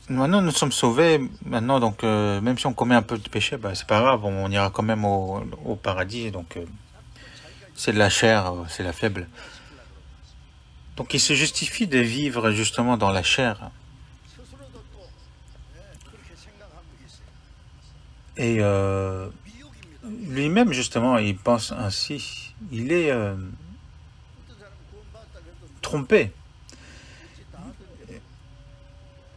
maintenant nous sommes sauvés, maintenant donc même si on commet un peu de péché, c'est pas grave, on ira quand même au paradis, donc c'est de la chair, c'est la faible. Donc il se justifie de vivre justement dans la chair. Et lui-même justement, il pense ainsi, il est trompé.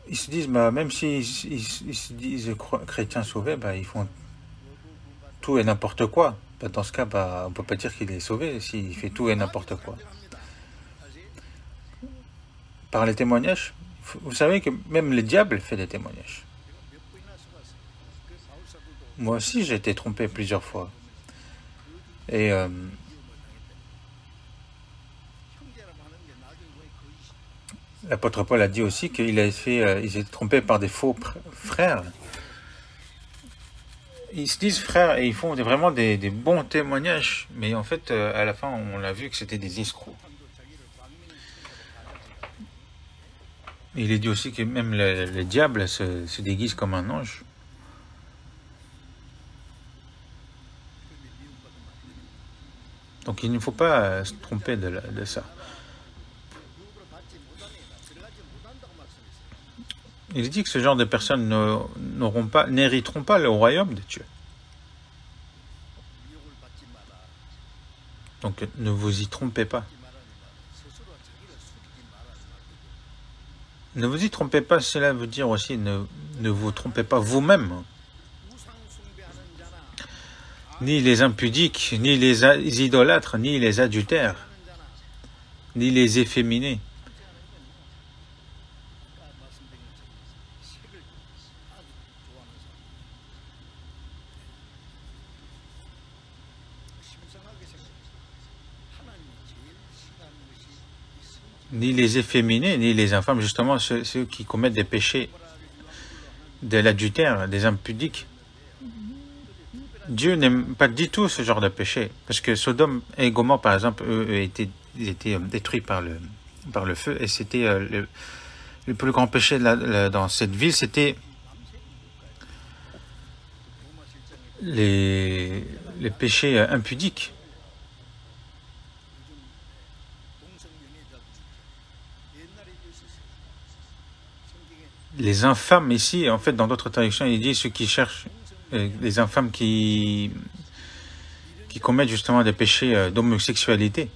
Ils se disent, même s'ils se disent chrétiens sauvés, ils font tout et n'importe quoi. Dans ce cas, on ne peut pas dire qu'il est sauvé s'il fait tout et n'importe quoi. Par les témoignages, vous savez que même le diable fait des témoignages. Moi aussi, j'ai été trompé plusieurs fois. Et l'apôtre Paul a dit aussi qu'il a été trompé par des faux frères. ils se disent frères et ils font vraiment des bons témoignages, mais en fait, à la fin, on a vu que c'était des escrocs. Il est dit aussi que même le diable se déguise comme un ange. Donc il ne faut pas se tromper de ça. Il dit que ce genre de personnes n'hériteront pas le royaume de Dieu. Donc ne vous y trompez pas. Ne vous y trompez pas, cela veut dire aussi ne vous trompez pas vous-même. Ni les impudiques, ni les idolâtres, ni les adultères, ni les efféminés. Ni les efféminés, ni les infâmes, justement ceux qui commettent des péchés de l'adultère, des impudiques. Dieu n'aime pas du tout ce genre de péché, parce que Sodome et Gomorrhe, par exemple, eux, étaient détruits par le feu, et c'était le plus grand péché dans cette ville, c'était les péchés impudiques. Les infâmes ici, en fait, dans d'autres traductions, il dit ceux qui cherchent, les infâmes qui commettent justement des péchés d'homosexualité.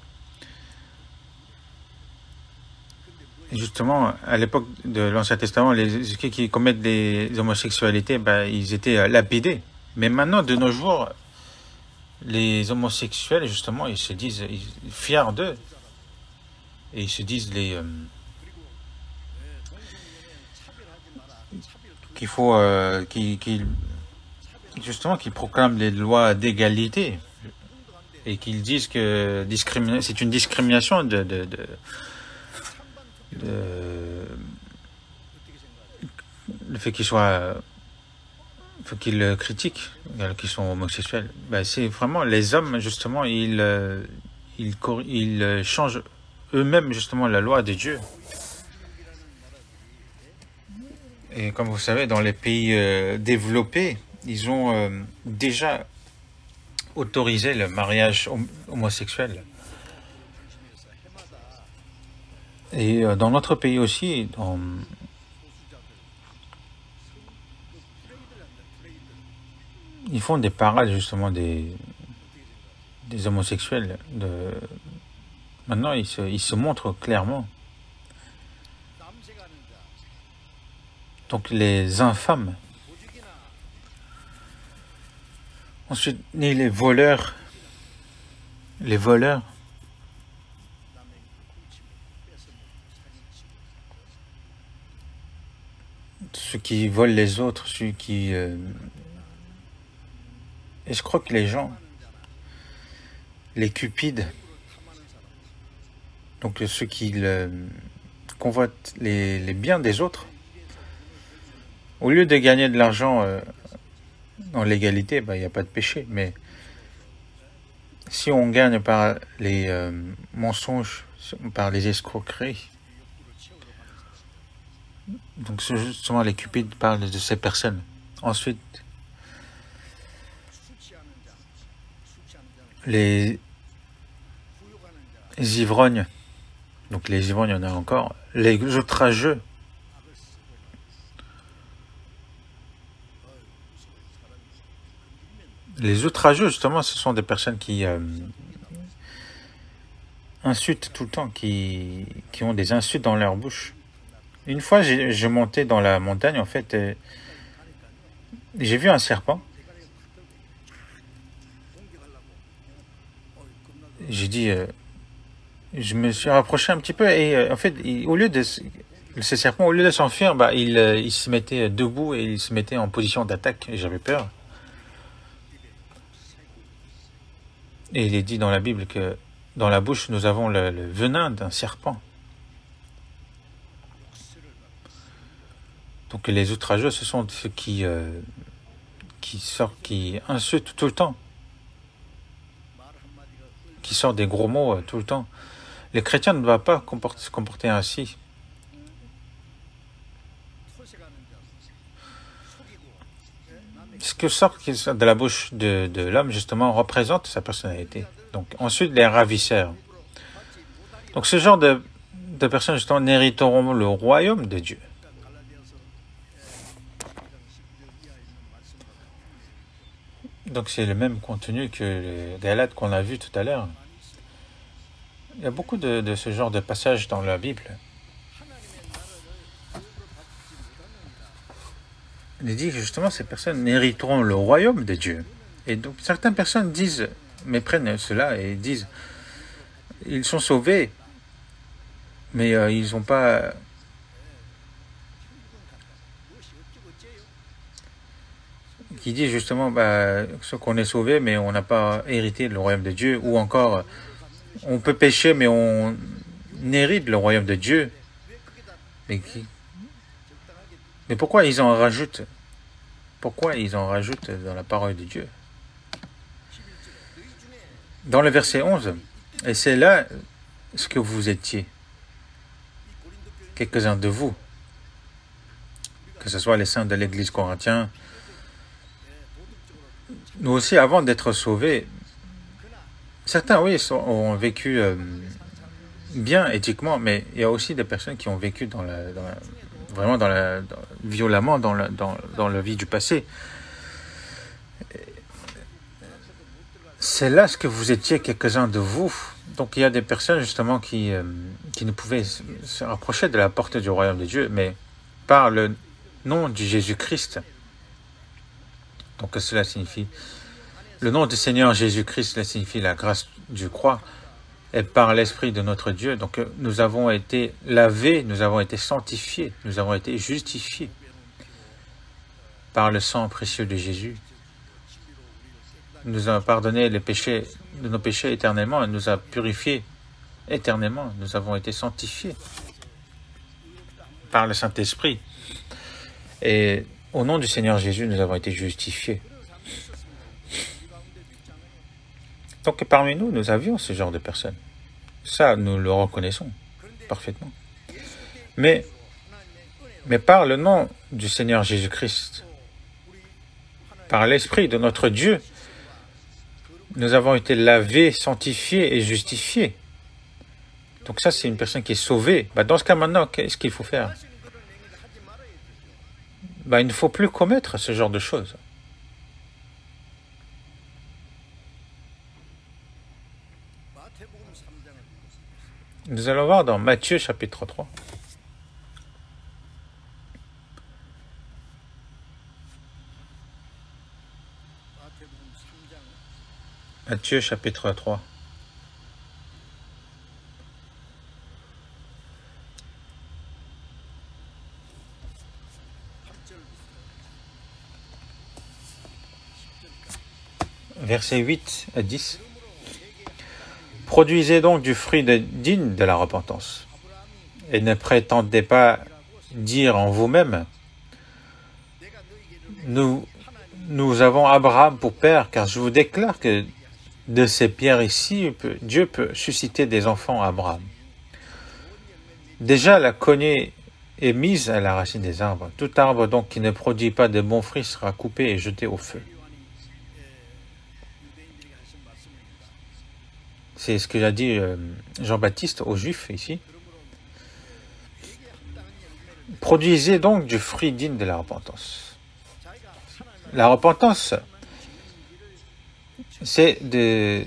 Et justement, à l'époque de l'Ancien Testament, ceux qui commettent des homosexualités, ils étaient lapidés. Mais maintenant, de nos jours, les homosexuels, justement, ils se disent fiers d'eux. Et ils se disent qu'il faut justement qu'ils proclament les lois d'égalité et qu'ils disent que c'est une discrimination le fait qu'ils critiquent qu'ils sont homosexuels. C'est vraiment les hommes, justement, ils changent eux-mêmes justement la loi de Dieu. Et comme vous savez, dans les pays développés, ils ont déjà autorisé le mariage homosexuel. Et dans notre pays aussi, ils font des parades justement des homosexuels. Maintenant, ils se montrent clairement. Donc les infâmes. Ensuite, ni les voleurs. Ceux qui volent les autres, ceux qui escroquent les gens, les cupides, donc ceux qui convoitent les biens des autres. Au lieu de gagner de l'argent en légalité, il n'y a pas de péché. Mais si on gagne par les mensonges, par les escroqueries, donc justement les cupides parlent de ces personnes. Ensuite, les ivrognes, donc les ivrognes, il y en a encore, les outrageux. Les outrageux, justement, ce sont des personnes qui insultent tout le temps, qui ont des insultes dans leur bouche. Une fois, je montais dans la montagne, en fait, j'ai vu un serpent. J'ai dit, je me suis rapproché un petit peu et en fait, ce serpent, au lieu de s'enfuir, il se mettait debout et il se mettait en position d'attaque et j'avais peur. Et il est dit dans la Bible que dans la bouche, nous avons le venin d'un serpent. Donc les outrageux, ce sont ceux qui qui insultent tout le temps, qui sortent des gros mots tout le temps. Les chrétiens ne doivent pas se comporter ainsi. Ce que sort de la bouche de l'homme, justement, représente sa personnalité. Donc, ensuite, les ravisseurs. Donc, ce genre de personnes, justement, n'hériteront le royaume de Dieu. Donc, c'est le même contenu que les Galates qu'on a vu tout à l'heure. Il y a beaucoup de ce genre de passages dans la Bible. Il dit que justement, ces personnes n'hériteront le royaume de Dieu. Et donc, certaines personnes disent, méprennent cela et disent, ils sont sauvés, mais ils n'ont pas... Qui dit justement, ce qu'on est sauvé, mais on n'a pas hérité le royaume de Dieu, ou encore, on peut pécher, mais on hérite le royaume de Dieu. Mais pourquoi ils en rajoutent? Pourquoi ils en rajoutent dans la parole de Dieu? Dans le verset 11, et c'est là ce que vous étiez, quelques-uns de vous, que ce soit les saints de l'Église corinthienne, nous aussi, avant d'être sauvés, certains, oui, ont vécu bien éthiquement, mais il y a aussi des personnes qui ont vécu violemment dans la vie du passé. C'est là ce que vous étiez, quelques-uns de vous. Donc il y a des personnes justement qui ne pouvaient se rapprocher de la porte du royaume de Dieu, mais par le nom de Jésus-Christ. Donc cela signifie, le nom du Seigneur Jésus-Christ, cela signifie la grâce du croix, et par l'Esprit de notre Dieu. Donc nous avons été lavés, nous avons été sanctifiés, nous avons été justifiés par le sang précieux de Jésus. Il nous a pardonné les péchés de nos péchés éternellement, il nous a purifiés éternellement. Nous avons été sanctifiés par le Saint-Esprit. Et au nom du Seigneur Jésus, nous avons été justifiés. Donc parmi nous, nous avions ce genre de personnes. Ça, nous le reconnaissons parfaitement. Mais par le nom du Seigneur Jésus-Christ, par l'Esprit de notre Dieu, nous avons été lavés, sanctifiés et justifiés. Donc ça, c'est une personne qui est sauvée. Dans ce cas maintenant, qu'est-ce qu'il faut faire? Il ne faut plus commettre ce genre de choses. Nous allons voir dans Matthieu chapitre 3. Matthieu chapitre 3. Versets 8 à 10. Produisez donc du fruit digne de la repentance, et ne prétendez pas dire en vous-même, nous avons Abraham pour père, car je vous déclare que de ces pierres ici, Dieu peut susciter des enfants à Abraham. Déjà, la cognée est mise à la racine des arbres. Tout arbre donc qui ne produit pas de bons fruits sera coupé et jeté au feu. C'est ce que a dit Jean-Baptiste aux Juifs ici. Produisez donc du fruit digne de la repentance. La repentance, c'est de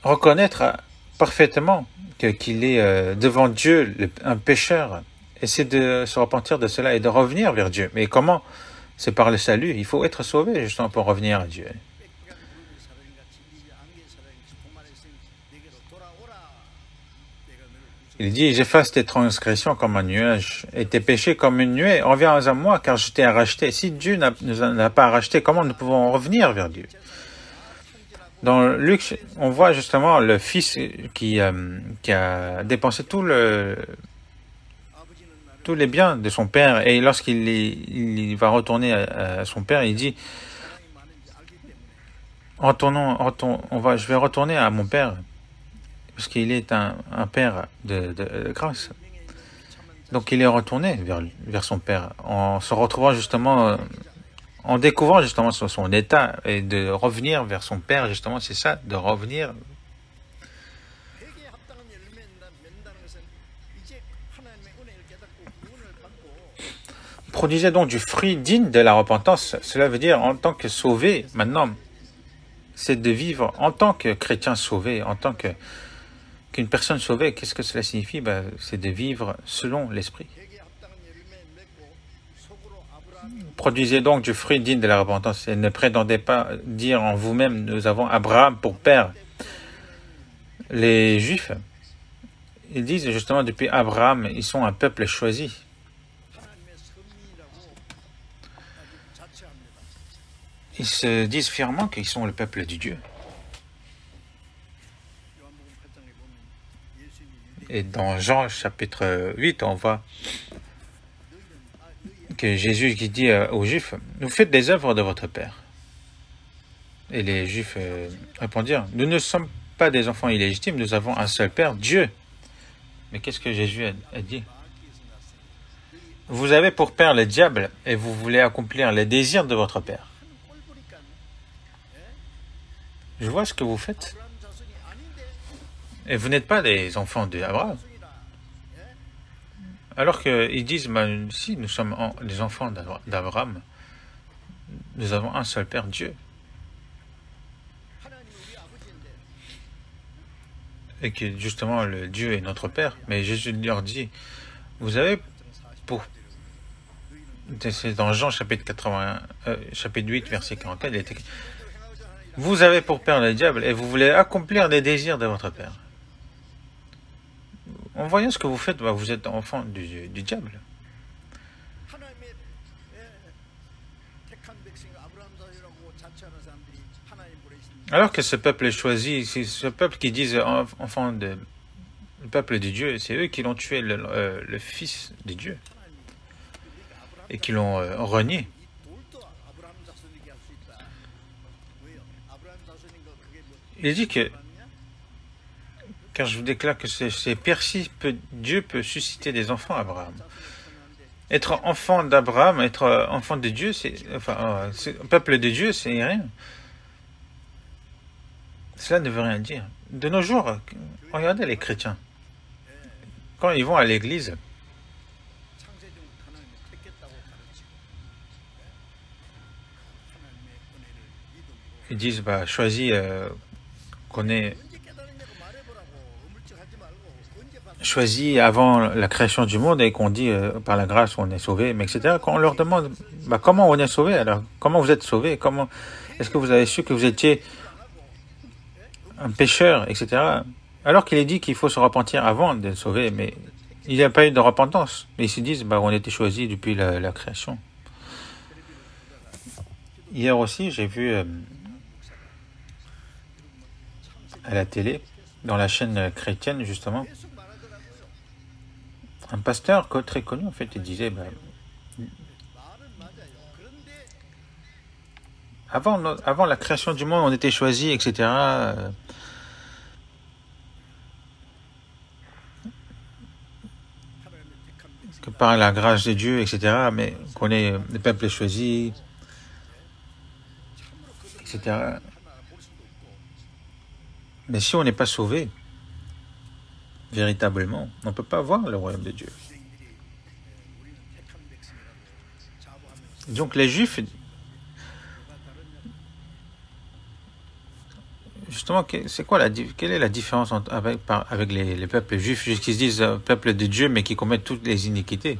reconnaître parfaitement qu'il est devant Dieu un pécheur. Et c'est de se repentir de cela et de revenir vers Dieu. Mais comment? C'est par le salut. Il faut être sauvé justement pour revenir à Dieu. Il dit, j'efface tes transgressions comme un nuage et tes péchés comme une nuée. Reviens à moi car je t'ai racheté. Si Dieu n'a pas racheté, comment nous pouvons revenir vers Dieu? Dans Luc, on voit justement le fils qui a dépensé tous les biens de son père. Et lorsqu'il va retourner à son père, il dit, je vais retourner à mon père, parce qu'il est un père de grâce. Donc il est retourné vers son père, en se retrouvant justement, en découvrant justement son état, et de revenir vers son père, justement, c'est ça, de revenir. Produisez donc du fruit digne de la repentance. Cela veut dire, en tant que sauvé, maintenant, c'est de vivre en tant que chrétien sauvé, en tant qu'une personne sauvée. Qu'est-ce que cela signifie? C'est de vivre selon l'Esprit. Produisez donc du fruit digne de la repentance et ne prétendez pas dire en vous-même, nous avons Abraham pour père. Les Juifs, ils disent justement depuis Abraham, ils sont un peuple choisi. Ils se disent fièrement qu'ils sont le peuple de Dieu. Et dans Jean chapitre 8, on voit que Jésus qui dit aux Juifs, « Vous faites des œuvres de votre Père. » Et les Juifs répondirent, « Nous ne sommes pas des enfants illégitimes, nous avons un seul Père, Dieu. » Mais qu'est-ce que Jésus a dit? « Vous avez pour père le diable et vous voulez accomplir les désirs de votre Père. » Je vois ce que vous faites. Et vous n'êtes pas des enfants d'Abraham. Alors qu'ils disent, si nous sommes des enfants d'Abraham, nous avons un seul Père, Dieu. Et que justement, le Dieu est notre Père. Mais Jésus leur dit, vous avez pour... C'est dans Jean chapitre 8, verset 44, il est écrit, vous avez pour père le diable et vous voulez accomplir les désirs de votre père. En voyant ce que vous faites, vous êtes enfant du diable. Alors que ce peuple est choisi, c'est ce peuple qui dit le peuple de Dieu, c'est eux qui l'ont tué, le Fils de Dieu, et qui l'ont renié. Il dit que, car je vous déclare que c'est Percy, Dieu peut susciter des enfants à Abraham. Être enfant d'Abraham, être enfant de Dieu, peuple de Dieu, c'est rien. Cela ne veut rien dire. De nos jours, regardez les chrétiens. Quand ils vont à l'église, ils disent, choisis, choisi avant la création du monde et qu'on dit par la grâce on est sauvé, mais etc. Quand on leur demande comment on est sauvé, alors comment vous êtes sauvé, comment est-ce que vous avez su que vous étiez un pécheur, etc. Alors qu'il est dit qu'il faut se repentir avant d'être sauvé, mais il n'y a pas eu de repentance. Mais ils se disent on était choisi depuis la création. Hier aussi j'ai vu à la télé, dans la chaîne chrétienne, justement, un pasteur très connu, en fait, il disait, avant la création du monde, on était choisis, etc. Que par la grâce de Dieu, etc., mais qu'on est le peuple choisi, etc. Mais si on n'est pas sauvé, véritablement, on ne peut pas voir le royaume de Dieu. Donc les Juifs, justement, c'est quoi quelle est la différence avec les peuples juifs qui se disent peuple de Dieu, mais qui commettent toutes les iniquités?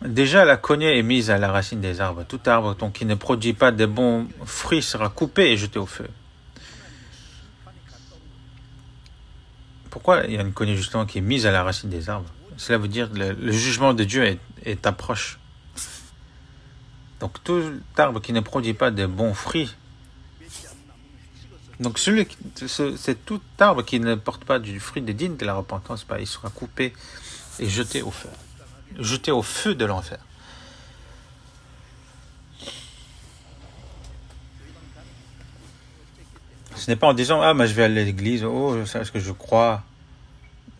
Déjà, la cognée est mise à la racine des arbres. Tout arbre qui ne produit pas de bons fruits sera coupé et jeté au feu. Pourquoi il y a une cognée justement qui est mise à la racine des arbres? Cela veut dire que le jugement de Dieu est approche. Donc tout arbre qui ne produit pas de bons fruits. Donc c'est tout arbre qui ne porte pas du fruit digne de la repentance, il sera coupé et jeté au feu. Jeté au feu de l'enfer. Ce n'est pas en disant, ah, mais je vais aller à l'église, oh, c'est ce que je crois.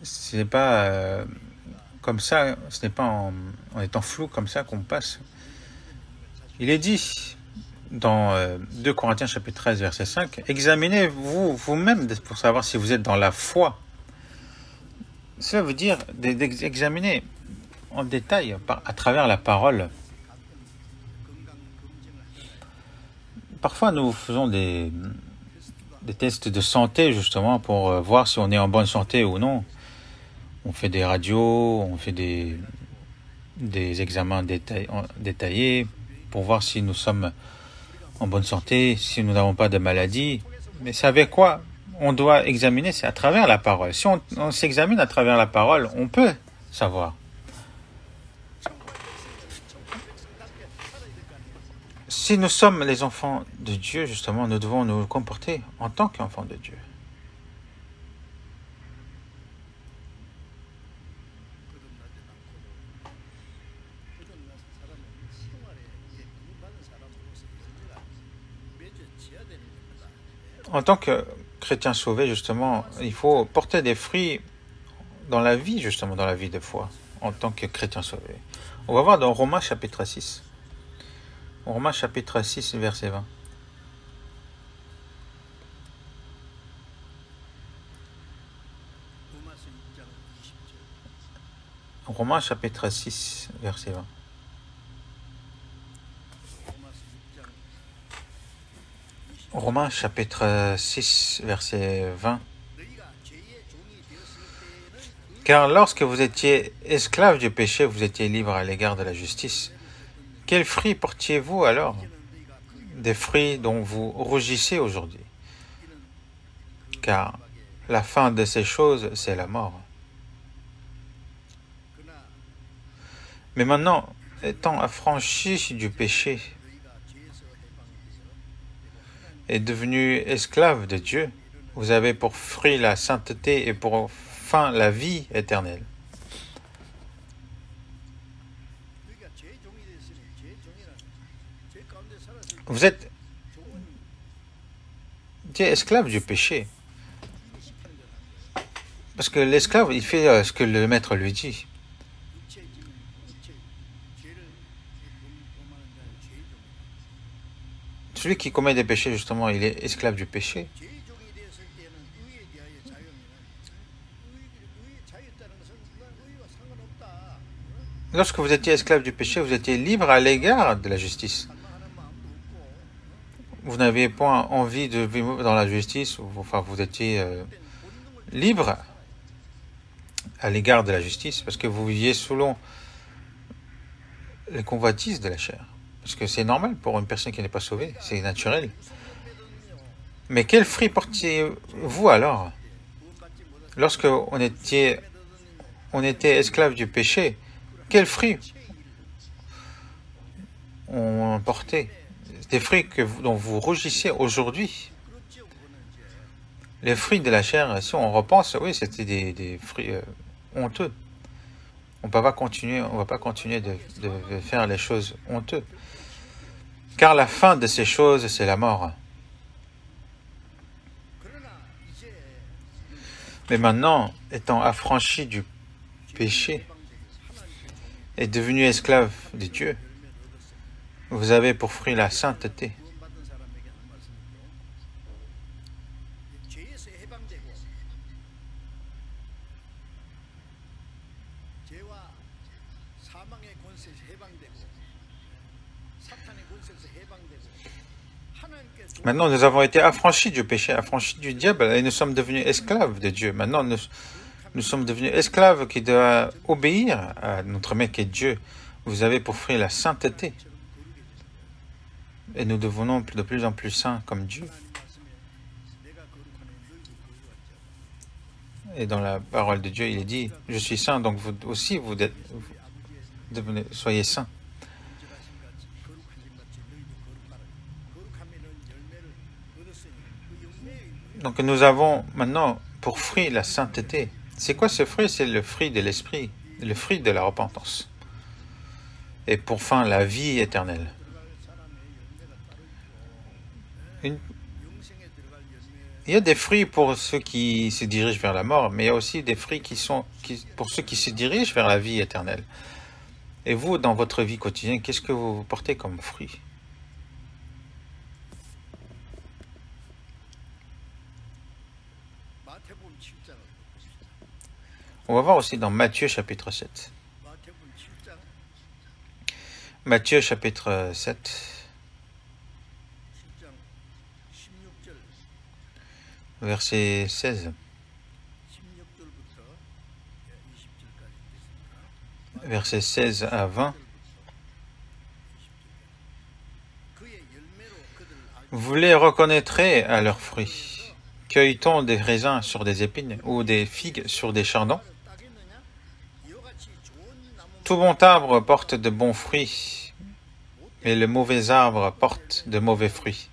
Ce n'est pas comme ça, ce n'est pas en étant flou comme ça qu'on passe. Il est dit dans 2 Corinthiens chapitre 13 verset 5, examinez-vous vous-même pour savoir si vous êtes dans la foi. Cela veut dire d'examiner en détail à travers la parole. Parfois nous faisons des tests de santé justement pour voir si on est en bonne santé ou non. On fait des radios, on fait des examens détaillés pour voir si nous sommes en bonne santé, si nous n'avons pas de maladie. Mais c'est avec quoi on doit examiner? C'est à travers la parole. Si on s'examine à travers la parole, on peut savoir. Si nous sommes les enfants de Dieu, justement, nous devons nous comporter en tant qu'enfants de Dieu. En tant que chrétien sauvé, justement, il faut porter des fruits dans la vie, justement, dans la vie de foi, en tant que chrétien sauvé. On va voir dans Romains chapitre 6. Romains chapitre 6, verset 20. Romains chapitre 6, verset 20. Romains chapitre 6, verset 20. Car lorsque vous étiez esclaves du péché, vous étiez libres à l'égard de la justice. Quels fruits portiez-vous alors? Des fruits dont vous rougissez aujourd'hui. Car la fin de ces choses, c'est la mort. Mais maintenant, étant affranchis du péché et devenus esclaves de Dieu, vous avez pour fruit la sainteté et pour fin la vie éternelle. Vous êtes esclave du péché. Parce que l'esclave, il fait ce que le maître lui dit. Celui qui commet des péchés, justement, il est esclave du péché. Lorsque vous étiez esclave du péché, vous étiez libre à l'égard de la justice. Vous n'aviez point envie de vivre dans la justice, enfin vous étiez libre à l'égard de la justice, parce que vous viviez selon les convoitises de la chair. Parce que c'est normal pour une personne qui n'est pas sauvée, c'est naturel. Mais quel fruit portiez-vous alors? Lorsque on était esclave du péché, quel fruit on portait? Des fruits dont vous rougissez aujourd'hui. Les fruits de la chair, si on repense, oui, c'était des fruits honteux. On ne va pas continuer de faire les choses honteuses. Car la fin de ces choses, c'est la mort. Mais maintenant, étant affranchis du péché et devenus esclaves de Dieu, vous avez pour fruit la sainteté. Maintenant, nous avons été affranchis du péché, affranchis du diable, et nous sommes devenus esclaves de Dieu. Maintenant, nous sommes devenus esclaves qui doivent obéir à notre Maître qui est Dieu. Vous avez pour fruit la sainteté. Et nous devenons de plus en plus saints comme Dieu. Et dans la parole de Dieu, il est dit, je suis saint, donc vous aussi, soyez saints. Donc nous avons maintenant pour fruit la sainteté. C'est quoi ce fruit? C'est le fruit de l'esprit, le fruit de la repentance. Et pour fin, la vie éternelle. Il y a des fruits pour ceux qui se dirigent vers la mort, mais il y a aussi des fruits pour ceux qui se dirigent vers la vie éternelle. Et vous, dans votre vie quotidienne, qu'est-ce que vous portez comme fruit? On va voir aussi dans Matthieu chapitre 7. Matthieu chapitre 7. Verset 16. Versets 16 à 20. Vous les reconnaîtrez à leurs fruits. Cueille-t-on des raisins sur des épines ou des figues sur des chardons? Tout bon arbre porte de bons fruits, mais le mauvais arbre porte de mauvais fruits.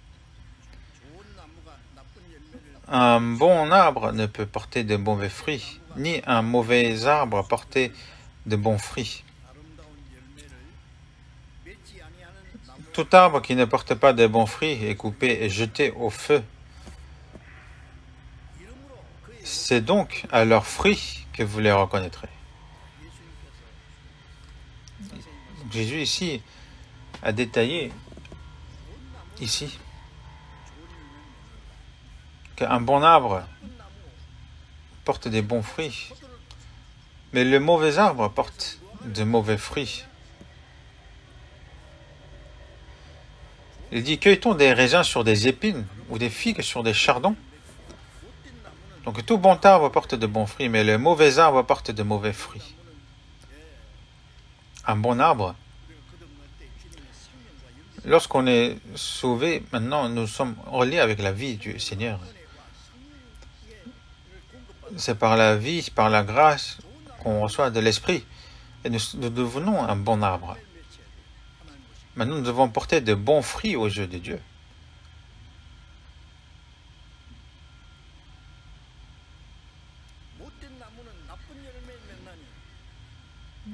Un bon arbre ne peut porter de mauvais fruits, ni un mauvais arbre porter de bons fruits. Tout arbre qui ne porte pas de bons fruits est coupé et jeté au feu. C'est donc à leurs fruits que vous les reconnaîtrez. Jésus ici a détaillé ici qu'un bon arbre porte des bons fruits, mais le mauvais arbre porte de mauvais fruits. Il dit, cueille-t-on des raisins sur des épines ou des figues sur des chardons? Donc tout bon arbre porte de bons fruits, mais le mauvais arbre porte de mauvais fruits. Un bon arbre, lorsqu'on est sauvé, maintenant nous sommes reliés avec la vie du Seigneur. C'est par la vie, par la grâce qu'on reçoit de l'Esprit. Et nous devenons un bon arbre. Maintenant, nous devons porter de bons fruits aux yeux de Dieu.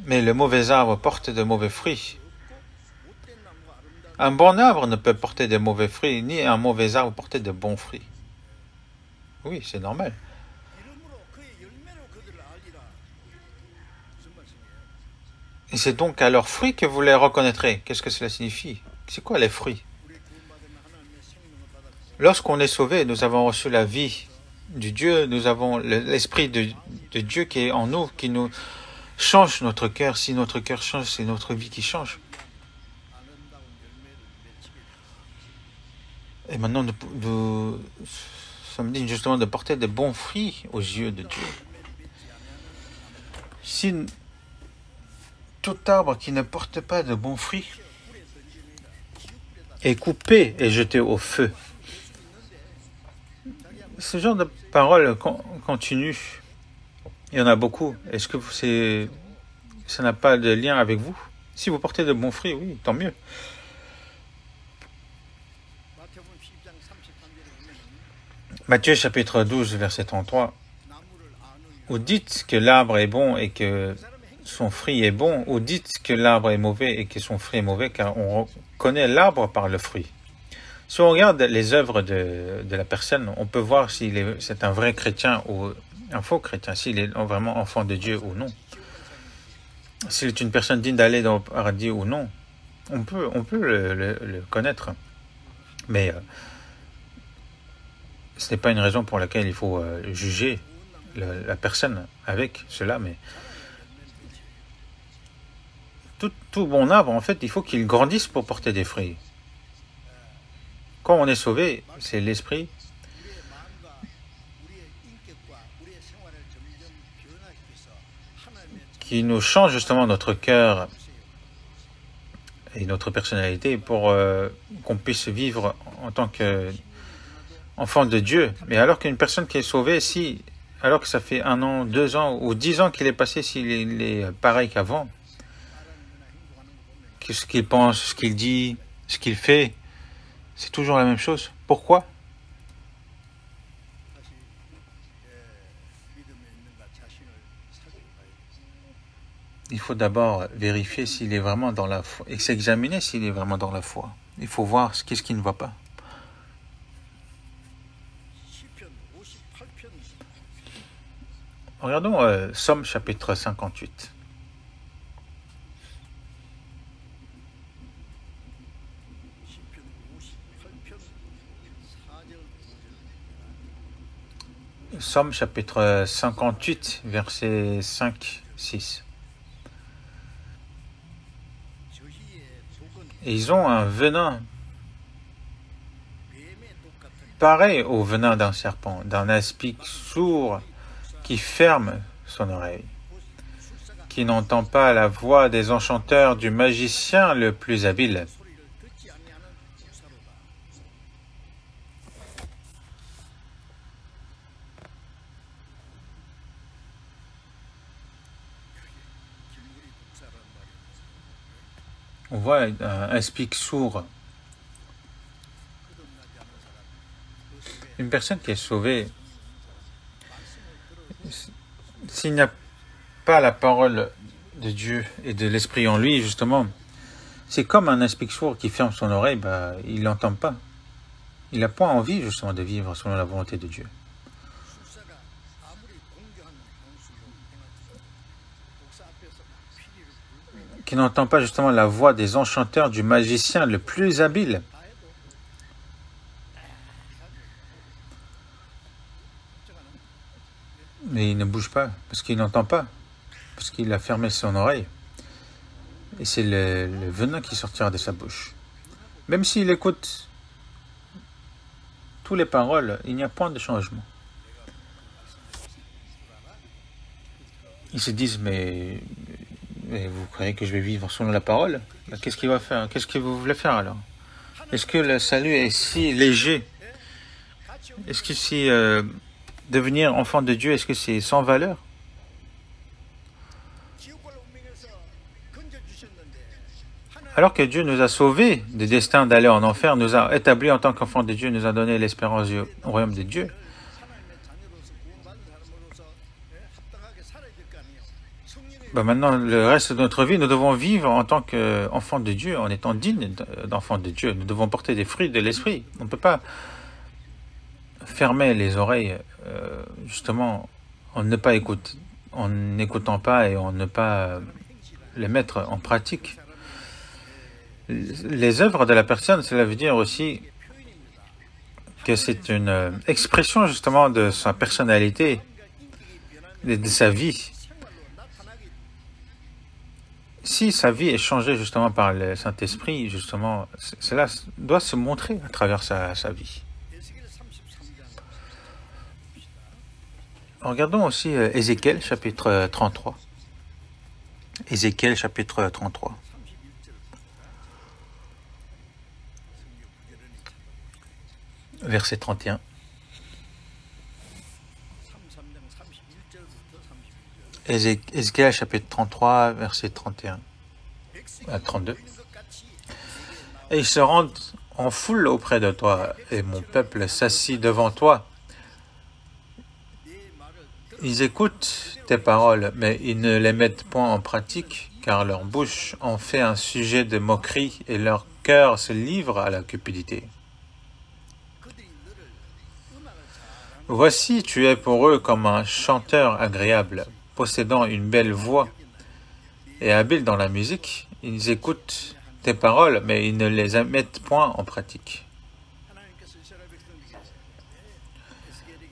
Mais le mauvais arbre porte de mauvais fruits. Un bon arbre ne peut porter de mauvais fruits, ni un mauvais arbre porter de bons fruits. Oui, c'est normal. Et c'est donc à leurs fruits que vous les reconnaîtrez. Qu'est-ce que cela signifie? C'est quoi les fruits? Lorsqu'on est sauvé, nous avons reçu la vie du Dieu, nous avons l'Esprit de Dieu qui est en nous, qui nous change notre cœur. Si notre cœur change, c'est notre vie qui change. Et maintenant, nous sommes dignes justement de porter de bons fruits aux yeux de Dieu. Si tout arbre qui ne porte pas de bons fruits est coupé et jeté au feu. Ce genre de paroles continuent. Il y en a beaucoup. Est-ce que ça n'a pas de lien avec vous? Si vous portez de bons fruits, oui, tant mieux. Matthieu chapitre 12, verset 33. Ou dites que l'arbre est bon et que son fruit est bon, ou dites que l'arbre est mauvais et que son fruit est mauvais, car on connaît l'arbre par le fruit. Si on regarde les œuvres de la personne, on peut voir si c'est un vrai chrétien ou un faux chrétien, s'il est vraiment enfant de Dieu ou non. S'il est une personne digne d'aller dans le paradis ou non, on peut le connaître. Mais ce n'est pas une raison pour laquelle il faut juger la personne avec cela, mais tout bon arbre, en fait, il faut qu'il grandisse pour porter des fruits. Quand on est sauvé, c'est l'Esprit qui nous change justement notre cœur et notre personnalité pour qu'on puisse vivre en tant qu'enfant de Dieu. Mais alors qu'une personne qui est sauvée, alors que ça fait 1 an, 2 ans ou 10 ans qu'il est passé, s'il est pareil qu'avant, ce qu'il pense, ce qu'il dit, ce qu'il fait, c'est toujours la même chose. Pourquoi? Il faut d'abord vérifier s'il est vraiment dans la foi et s'examiner s'il est vraiment dans la foi. Il faut voir qu'est-ce qui ne va pas. Regardons Somme chapitre 58. Somme chapitre 58, versets 5, 6. Et ils ont un venin pareil au venin d'un serpent, d'un aspic sourd qui ferme son oreille, qui n'entend pas la voix des enchanteurs du magicien le plus habile. On voit un aspic sourd. Une personne qui est sauvée, s'il n'y a pas la parole de Dieu et de l'Esprit en lui, justement, c'est comme un aspic sourd qui ferme son oreille, il n'entend pas. Il n'a pas envie, justement, de vivre selon la volonté de Dieu. Qui n'entend pas, justement, la voix des enchanteurs du magicien le plus habile. Mais il ne bouge pas, parce qu'il n'entend pas, parce qu'il a fermé son oreille. Et c'est le venin qui sortira de sa bouche. Même s'il écoute toutes les paroles, il n'y a point de changement. Ils se disent, mais vous croyez que je vais vivre selon la parole? Qu'est-ce qu'il va faire? Qu'est-ce que vous voulez faire alors? Est-ce que le salut est si léger? Est-ce que si devenir enfant de Dieu, est-ce que c'est sans valeur? Alors que Dieu nous a sauvés du destin d'aller en enfer, nous a établis en tant qu'enfants de Dieu, nous a donné l'espérance du royaume de Dieu. Maintenant, le reste de notre vie, nous devons vivre en tant qu'enfants de Dieu, en étant dignes d'enfants de Dieu. Nous devons porter des fruits de l'esprit. On ne peut pas fermer les oreilles, justement, en n'écoutant pas et en ne pas les mettre en pratique. Les œuvres de la personne, cela veut dire aussi que c'est une expression, justement, de sa personnalité, de sa vie. Si sa vie est changée justement par le Saint-Esprit, justement, cela doit se montrer à travers sa vie. Regardons aussi Ézéchiel chapitre 33. Ézéchiel chapitre 33. Verset 31. Ézéchiel chapitre 33, verset 31 à 32. Et ils se rendent en foule auprès de toi, et mon peuple s'assit devant toi. Ils écoutent tes paroles, mais ils ne les mettent point en pratique, car leur bouche en fait un sujet de moquerie, et leur cœur se livre à la cupidité. Voici, tu es pour eux comme un chanteur agréable, possédant une belle voix et habile dans la musique. Ils écoutent tes paroles, mais ils ne les mettent point en pratique.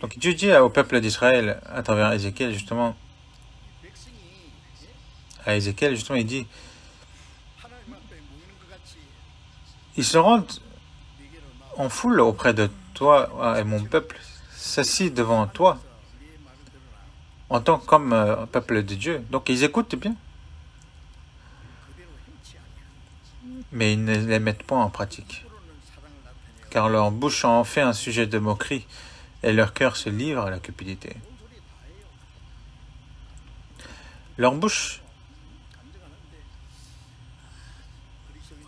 Donc Dieu dit au peuple d'Israël, à travers Ézéchiel, justement, il dit, ils se rendent en foule auprès de toi et mon peuple s'assit devant toi en tant comme peuple de Dieu. Donc ils écoutent bien, mais ils ne les mettent pas en pratique, car leur bouche en fait un sujet de moquerie et leur cœur se livre à la cupidité. Leur bouche,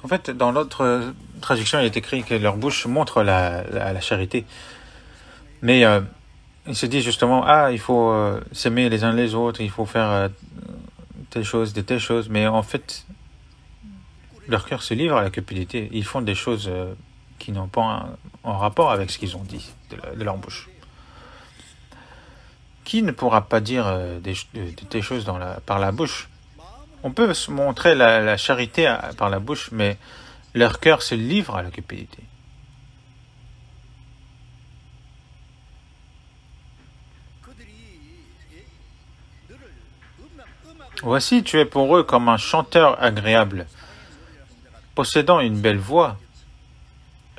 en fait, dans l'autre traduction, il est écrit que leur bouche montre la charité. Mais ils se disent justement, il faut s'aimer les uns les autres, il faut faire telle chose, de telles choses. Mais en fait, leur cœur se livre à la cupidité. Ils font des choses qui n'ont pas en rapport avec ce qu'ils ont dit de leur bouche. qui ne pourra pas dire des choses par la bouche? On peut se montrer la charité par la bouche, mais leur cœur se livre à la cupidité. Voici, tu es pour eux comme un chanteur agréable, possédant une belle voix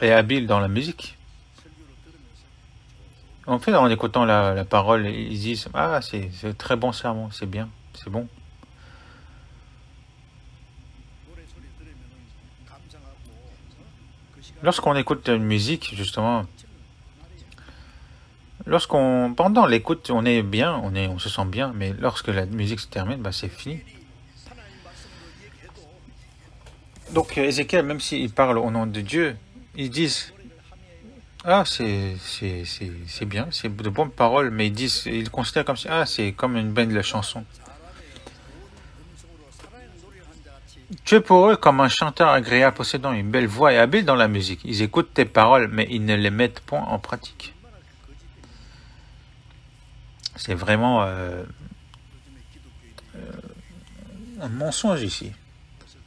et habile dans la musique. En fait, en écoutant la parole, ils disent « Ah, c'est très bon sermon, c'est bien, c'est bon. » Lorsqu'on écoute une musique, justement, pendant l'écoute, on est bien, on se sent bien, mais lorsque la musique se termine, c'est fini. Donc, Ézéchiel, même s'il parle au nom de Dieu, ils disent « Ah, c'est bien, c'est de bonnes paroles », mais ils considèrent comme si « Ah, c'est comme une belle chanson ». Tu es pour eux comme un chanteur agréable possédant une belle voix et habile dans la musique. Ils écoutent tes paroles, mais ils ne les mettent point en pratique. C'est vraiment un mensonge ici.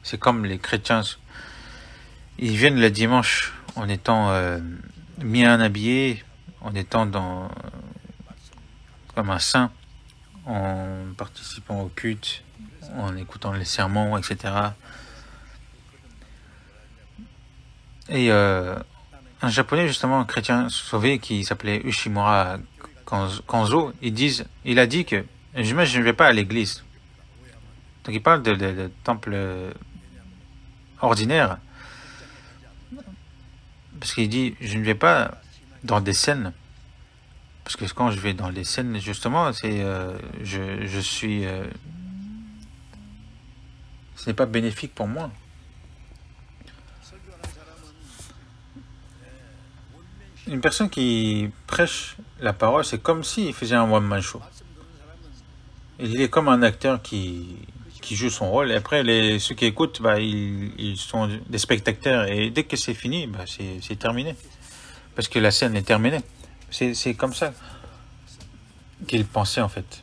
C'est comme les chrétiens. Ils viennent le dimanche en étant bien habillés, en étant comme un saint, en participant au culte, en écoutant les sermons, etc. Et un japonais, justement, un chrétien sauvé qui s'appelait Ushimura Kanzo, il a dit que je ne vais pas à l'église. Donc il parle de temple ordinaire. Parce qu'il dit, je ne vais pas dans des scènes. Parce que quand je vais dans les scènes, justement, je suis... ce n'est pas bénéfique pour moi. Une personne qui prêche la parole, c'est comme s'il faisait un one-man show. Il est comme un acteur qui joue son rôle. Et après, ceux qui écoutent, ils sont des spectateurs. Et dès que c'est fini, c'est terminé. Parce que la scène est terminée. C'est comme ça qu'il pensait, en fait.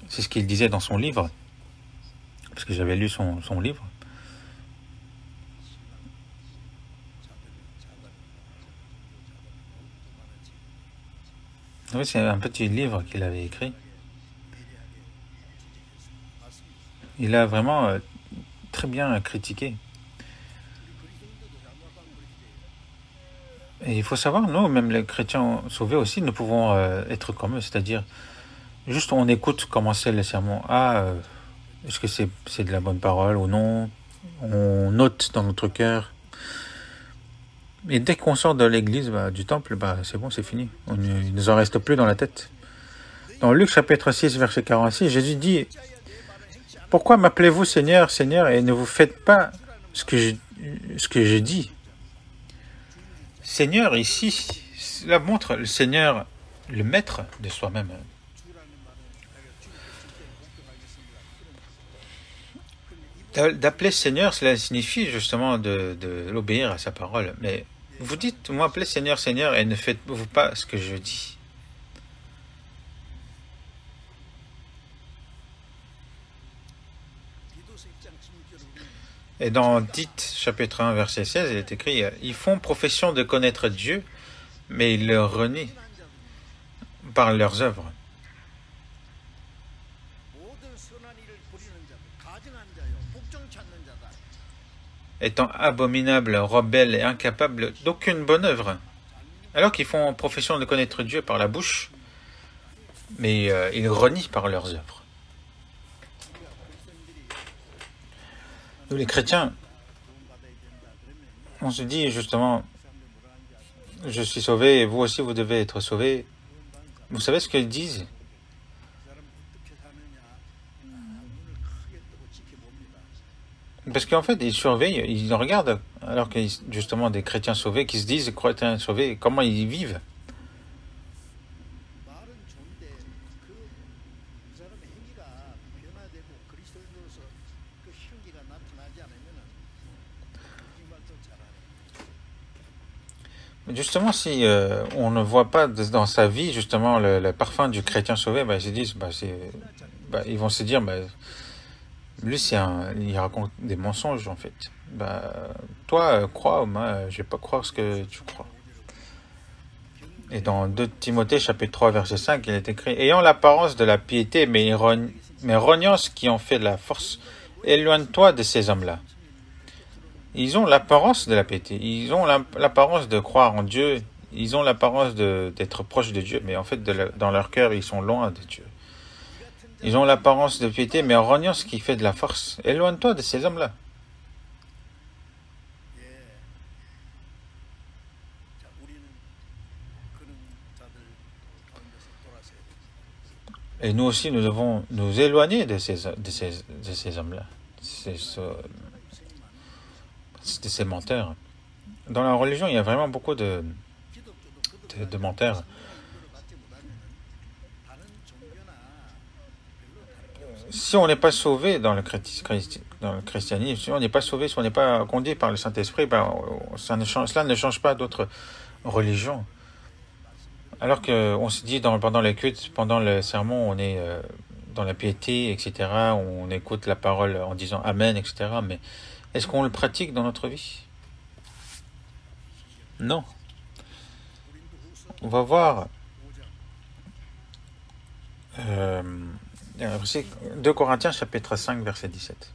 C'est ce qu'il disait dans son livre. Parce que j'avais lu son livre. Oui, c'est un petit livre qu'il avait écrit. Il a vraiment très bien critiqué. Et il faut savoir, nous, même les chrétiens sauvés aussi, nous pouvons être comme eux. C'est-à-dire, juste on écoute comment c'est le sermon. Ah, est-ce que c'est de la bonne parole ou non? On note dans notre cœur. Et dès qu'on sort de l'église, du temple, c'est bon, c'est fini. Il ne nous en reste plus dans la tête. Dans Luc chapitre 6, verset 46, Jésus dit « Pourquoi m'appelez-vous Seigneur, Seigneur, et ne vous faites pas ce que je dis ?» Seigneur, ici, cela montre le Seigneur, le maître de soi-même. D'appeler Seigneur, cela signifie justement de l'obéir à sa parole. Mais vous dites, vous m'appelez Seigneur, Seigneur, et ne faites-vous pas ce que je dis. Et dans Tite, chapitre 1, verset 16, il est écrit « Ils font profession de connaître Dieu, mais ils le renient par leurs œuvres. » Étant abominables, rebelles et incapables d'aucune bonne œuvre. Alors qu'ils font profession de connaître Dieu par la bouche, mais ils renient par leurs œuvres. Nous, les chrétiens, on se dit justement, je suis sauvé et vous aussi vous devez être sauvés. Vous savez ce qu'ils disent? Parce qu'en fait, ils surveillent, ils regardent, alors que justement des chrétiens sauvés qui se disent chrétiens sauvés, comment ils vivent. Justement, si on ne voit pas dans sa vie justement le parfum du chrétien sauvé, bah, ils se disent, ils vont se dire, lui, il raconte des mensonges en fait. Toi, crois, moi, je vais pas croire ce que tu crois. Et dans 2 Timothée, chapitre 3, verset 5, il est écrit, ayant l'apparence de la piété, mais rognant ce qui en fait de la force, éloigne-toi de ces hommes-là. Ils ont l'apparence de la piété, ils ont l'apparence de croire en Dieu, ils ont l'apparence d'être proches de Dieu, mais en fait, dans leur cœur, ils sont loin de Dieu. Ils ont l'apparence de piété, mais en rognant ce qui fait de la force. Éloigne-toi de ces hommes-là. Et nous aussi, nous devons nous éloigner de ces hommes-là, de ces menteurs. Dans la religion, il y a vraiment beaucoup de menteurs. Si on n'est pas sauvé dans le christianisme, si on n'est pas sauvé, si on n'est pas conduit par le Saint-Esprit, cela ne change pas d'autres religions. Alors qu'on se dit pendant les cultes, pendant le sermon, on est dans la piété, etc. On écoute la parole en disant Amen, etc. Mais est-ce qu'on le pratique dans notre vie? Non. On va voir 2 Corinthiens chapitre 5 verset 17.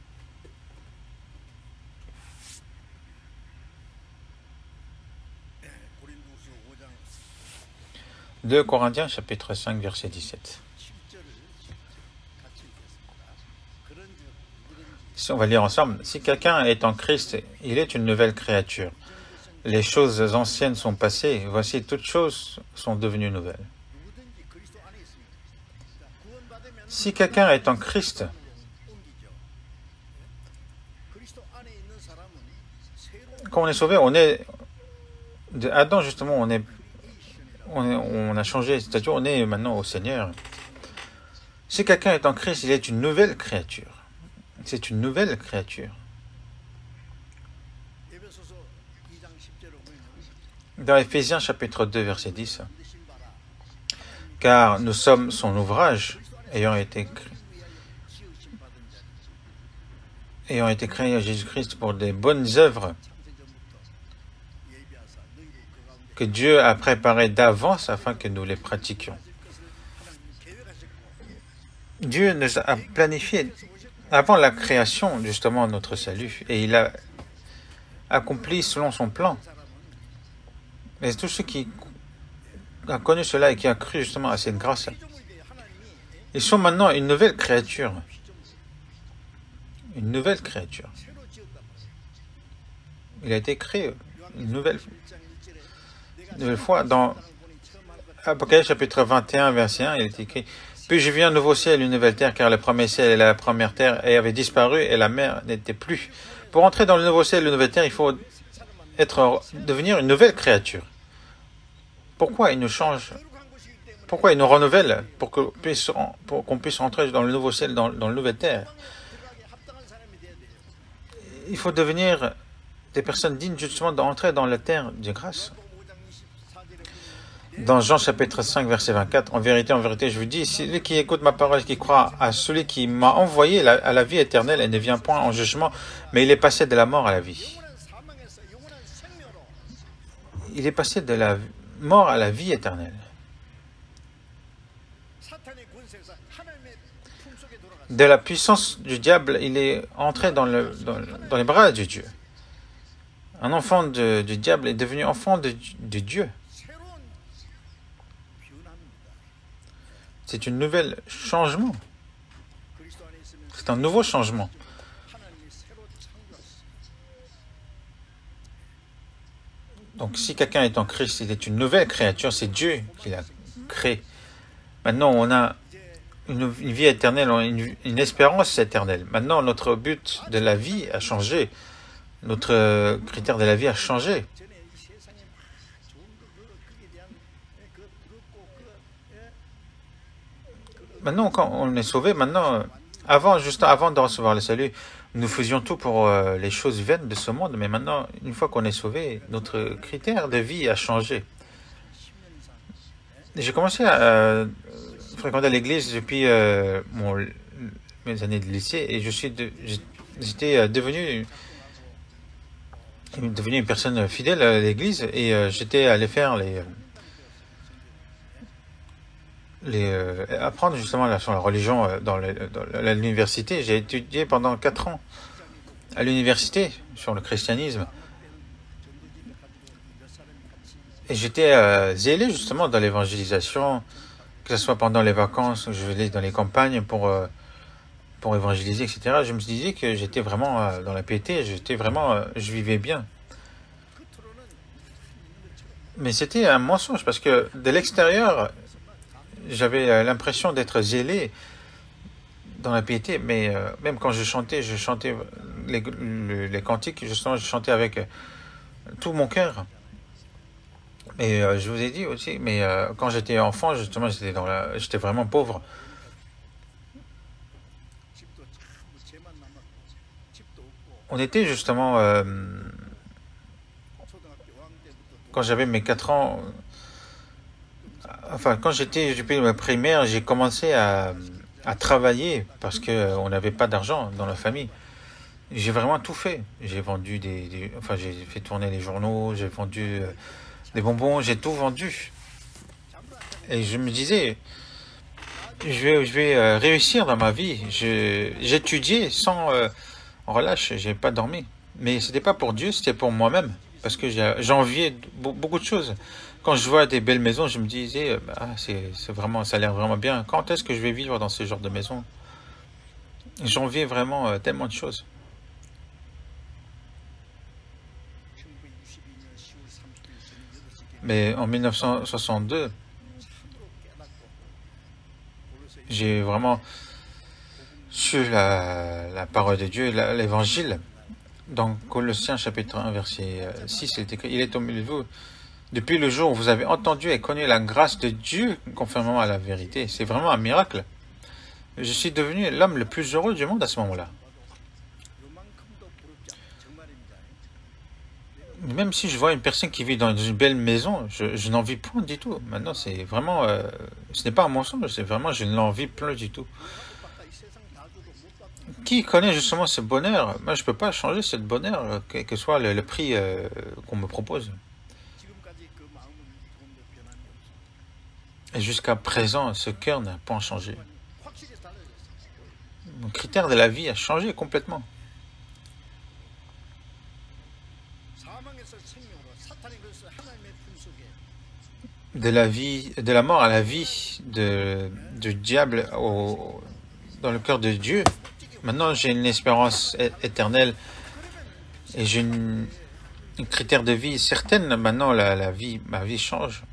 2 Corinthiens chapitre 5 verset 17. Si on va lire ensemble, si quelqu'un est en Christ, il est une nouvelle créature. Les choses anciennes sont passées, voici toutes choses sont devenues nouvelles. Si quelqu'un est en Christ, quand on est sauvé, on est de Adam justement, on a changé, c'est-à-dire on est maintenant au Seigneur. Si quelqu'un est en Christ, il est une nouvelle créature. C'est une nouvelle créature. Dans Éphésiens chapitre 2 verset 10, car nous sommes son ouvrage, ayant été créés à Jésus-Christ pour des bonnes œuvres que Dieu a préparées d'avance afin que nous les pratiquions. Dieu nous a planifié avant la création justement notre salut et il a accompli selon son plan. Et tous ceux qui ont connu cela et qui ont cru justement à cette grâce, ils sont maintenant une nouvelle créature. Une nouvelle créature. Il a été créé une nouvelle fois. Dans Apocalypse chapitre 21, verset 1, il est écrit « Puis je vis un nouveau ciel et une nouvelle terre, car le premier ciel et la première terre avaient disparu et la mer n'était plus. » Pour entrer dans le nouveau ciel et la nouvelle terre, il faut devenir une nouvelle créature. Pourquoi il nous change? Pourquoi il nous renouvelle? Pour qu'on puisse entrer dans le nouveau ciel, dans la nouvelle terre. Il faut devenir des personnes dignes justement d'entrer dans la terre de grâce. Dans Jean chapitre 5, verset 24, en vérité, je vous dis, celui qui écoute ma parole, qui croit à celui qui m'a envoyé à la vie éternelle, et ne vient point en jugement, mais il est passé de la mort à la vie. Il est passé de la mort à la vie éternelle. De la puissance du diable, il est entré dans les bras de Dieu. Un enfant du diable est devenu enfant de Dieu. C'est un nouvel changement. C'est un nouveau changement. Donc, si quelqu'un est en Christ, il est une nouvelle créature. C'est Dieu qui l'a créé. Maintenant, on a une vie éternelle, une espérance éternelle. Maintenant, notre but de la vie a changé. Notre critère de la vie a changé. Maintenant, quand on est sauvé, maintenant, juste avant de recevoir le salut, nous faisions tout pour les choses vaines de ce monde, mais maintenant, une fois qu'on est sauvé, notre critère de vie a changé. J'ai commencé à fréquenter l'église depuis mes années de lycée et j'étais devenu une personne fidèle à l'église et j'étais allé faire apprendre justement sur la religion dans l'université. J'ai étudié pendant 4 ans à l'université sur le christianisme. Et j'étais zélé justement dans l'évangélisation, que ce soit pendant les vacances, où je vais dans les campagnes pour évangéliser, etc. Je me disais que j'étais vraiment dans la piété, je vivais bien. Mais c'était un mensonge parce que de l'extérieur, j'avais l'impression d'être zélé dans la piété, mais même quand je chantais les cantiques, justement, je chantais avec tout mon cœur. Et je vous ai dit aussi, mais quand j'étais enfant, justement, j'étais vraiment pauvre. On était justement, quand j'avais mes 4 ans, enfin, quand j'étais ma primaire, j'ai commencé à travailler parce qu'on n'avait pas d'argent dans la famille. J'ai vraiment tout fait. J'ai vendu enfin, j'ai fait tourner les journaux, j'ai vendu des bonbons, j'ai tout vendu. Et je me disais, je vais réussir dans ma vie. J'étudiais sans relâche, j'ai pas dormi. Mais c'était pas pour Dieu, c'était pour moi-même. Parce que j'enviais beaucoup de choses. Quand je vois des belles maisons, je me disais, c'est vraiment, ça a l'air vraiment bien. Quand est-ce que je vais vivre dans ce genre de maison? J'enviais vraiment tellement de choses. Mais en 1962, j'ai vraiment su la parole de Dieu, l'évangile. Dans Colossiens chapitre 1, verset 6, il est écrit, il est au milieu de vous. Depuis le jour où vous avez entendu et connu la grâce de Dieu conformément à la vérité. C'est vraiment un miracle. Je suis devenu l'homme le plus heureux du monde à ce moment-là. Même si je vois une personne qui vit dans une belle maison, je n'en vis point du tout. Maintenant, c'est vraiment... ce n'est pas un mensonge, c'est vraiment, je ne l'en vis plus du tout. Qui connaît justement ce bonheur? Moi, je ne peux pas changer ce bonheur, quel que soit le prix qu'on me propose. Et jusqu'à présent, ce cœur n'a pas changé. Mon critère de la vie a changé complètement. De la mort à la vie du diable dans le cœur de Dieu. Maintenant, j'ai une espérance éternelle et j'ai un critère de vie certaine. Maintenant, ma vie change.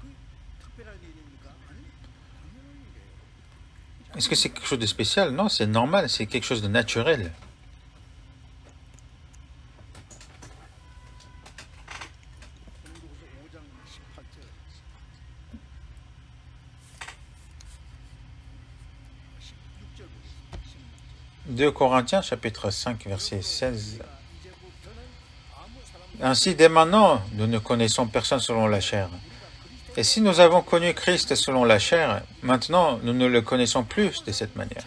Est-ce que c'est quelque chose de spécial? Non, c'est normal, c'est quelque chose de naturel. « 2 Corinthiens, chapitre 5, verset 16. Ainsi, dès maintenant, nous ne connaissons personne selon la chair. Et si nous avons connu Christ selon la chair, maintenant, nous ne le connaissons plus de cette manière.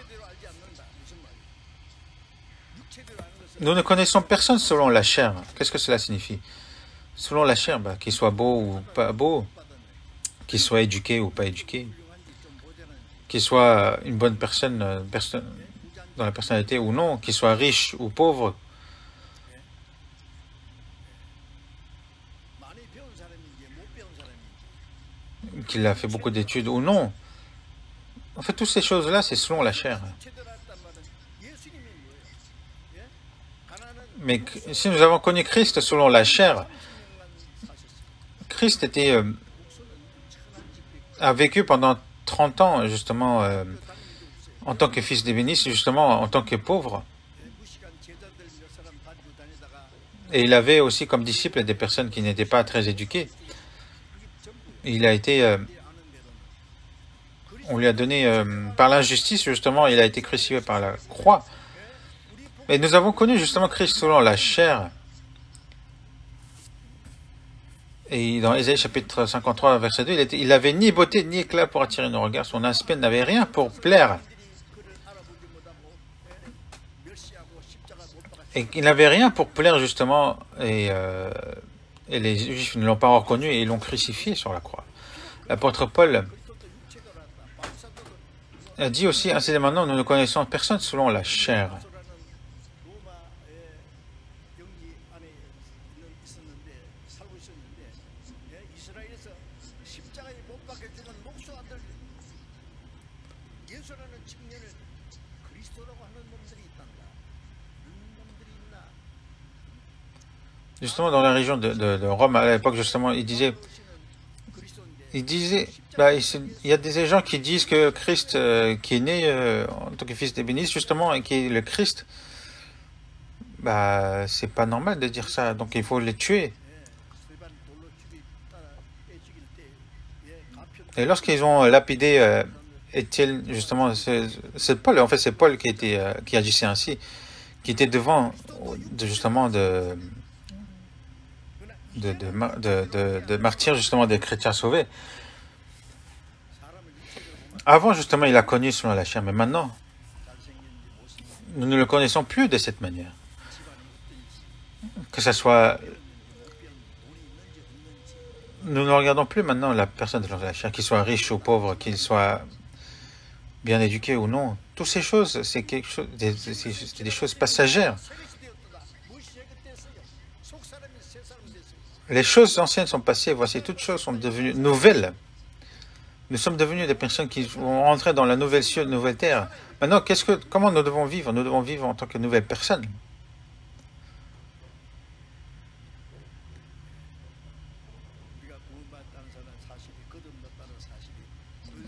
Nous ne connaissons personne selon la chair. Qu'est-ce que cela signifie? Selon la chair, qu'il soit beau ou pas beau, qu'il soit éduqué ou pas éduqué, qu'il soit une bonne personne dans la personnalité ou non, qu'il soit riche ou pauvre, qu'il a fait beaucoup d'études ou non. En fait, toutes ces choses-là, c'est selon la chair. Mais si nous avons connu Christ selon la chair, Christ a vécu pendant 30 ans, justement, en tant que fils diviniste, justement, en tant que pauvre. Et il avait aussi comme disciples des personnes qui n'étaient pas très éduquées. Il a été on lui a donné, par l'injustice, justement, il a été crucifié par la croix. Et nous avons connu justement Christ selon la chair. Et dans Ésaïe chapitre 53, verset 2, il n'avait ni beauté ni éclat pour attirer nos regards. Son aspect n'avait rien pour plaire. Et il n'avait rien pour plaire justement. Et les Juifs ne l'ont pas reconnu et ils l'ont crucifié sur la croix. L'apôtre Paul a dit aussi, ainsi de maintenant, nous ne connaissons personne selon la chair. Justement, dans la région de Rome, à l'époque, justement, il disait, bah, il y a des gens qui disent que Christ, qui est né en tant que fils d'ébéniste, justement, et qui est le Christ, bah, c'est pas normal de dire ça, donc il faut les tuer. Et lorsqu'ils ont lapidé Étienne, justement, c'est Paul, en fait, c'est Paul qui agissait ainsi, qui était devant, justement, de martyrs, justement, des chrétiens sauvés. Avant, justement, il a connu selon la chair, mais maintenant, nous ne le connaissons plus de cette manière. Que ce soit... Nous ne regardons plus maintenant la personne selon la chair, qu'il soit riche ou pauvre, qu'il soit bien éduqué ou non. Toutes ces choses, c'est des choses passagères. Les choses anciennes sont passées, voici, toutes choses sont devenues nouvelles. Nous sommes devenus des personnes qui vont rentrer dans la nouvelle cieux, nouvelle terre. Maintenant, comment nous devons vivre? Nous devons vivre en tant que nouvelles personnes.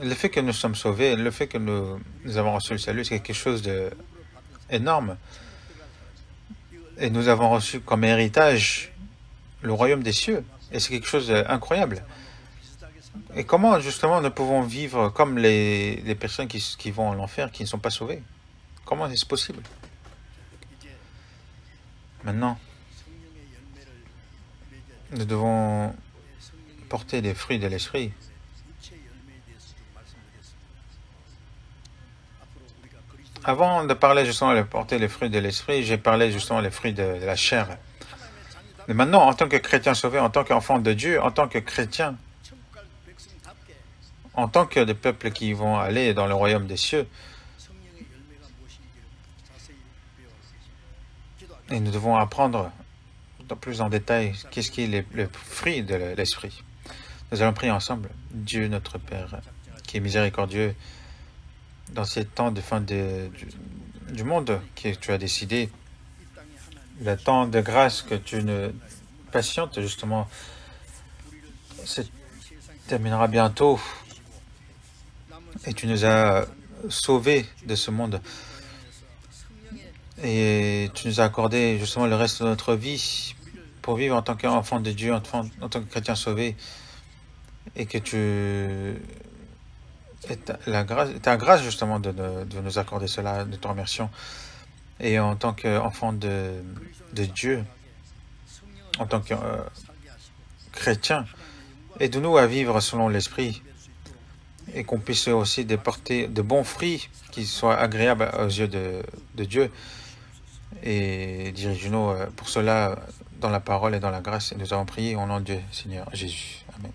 Le fait que nous sommes sauvés, le fait que nous avons reçu le salut, c'est quelque chose d'énorme. Et nous avons reçu comme héritage le royaume des cieux. Et c'est quelque chose d'incroyable. Et comment, justement, nous pouvons vivre comme les personnes qui vont en enfer, qui ne sont pas sauvées? Comment est-ce possible? Maintenant, nous devons porter les fruits de l'esprit. Avant de parler justement de porter les fruits de l'esprit, j'ai parlé justement des fruits de la chair. Mais maintenant, en tant que chrétien sauvé, en tant qu'enfant de Dieu, en tant que chrétien, en tant que des peuples qui vont aller dans le royaume des cieux, et nous devons apprendre plus en détail qu'est-ce qui est le fruit de l'esprit. Nous allons prier ensemble. Dieu notre Père, qui est miséricordieux, dans ces temps de fin du monde que tu as décidé, le temps de grâce que tu ne patientes, justement, se terminera bientôt. Et tu nous as sauvés de ce monde. Et tu nous as accordé justement le reste de notre vie pour vivre en tant qu'enfant de Dieu, en tant que chrétien sauvé. Et que ta grâce justement de nous accorder cela, nous te remercions. Et en tant qu'enfant de Dieu, en tant que chrétien, aide-nous à vivre selon l'esprit et qu'on puisse aussi porter de bons fruits qui soient agréables aux yeux de Dieu. Et dirige-nous pour cela dans la parole et dans la grâce. Et nous avons prié au nom de Dieu, Seigneur Jésus. Amen.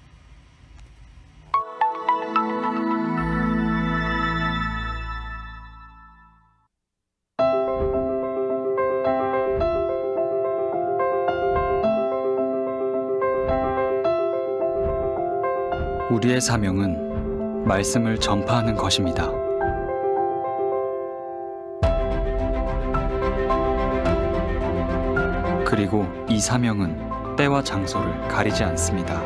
우리의 사명은 말씀을 전파하는 것입니다. 그리고 이 사명은 때와 장소를 가리지 않습니다.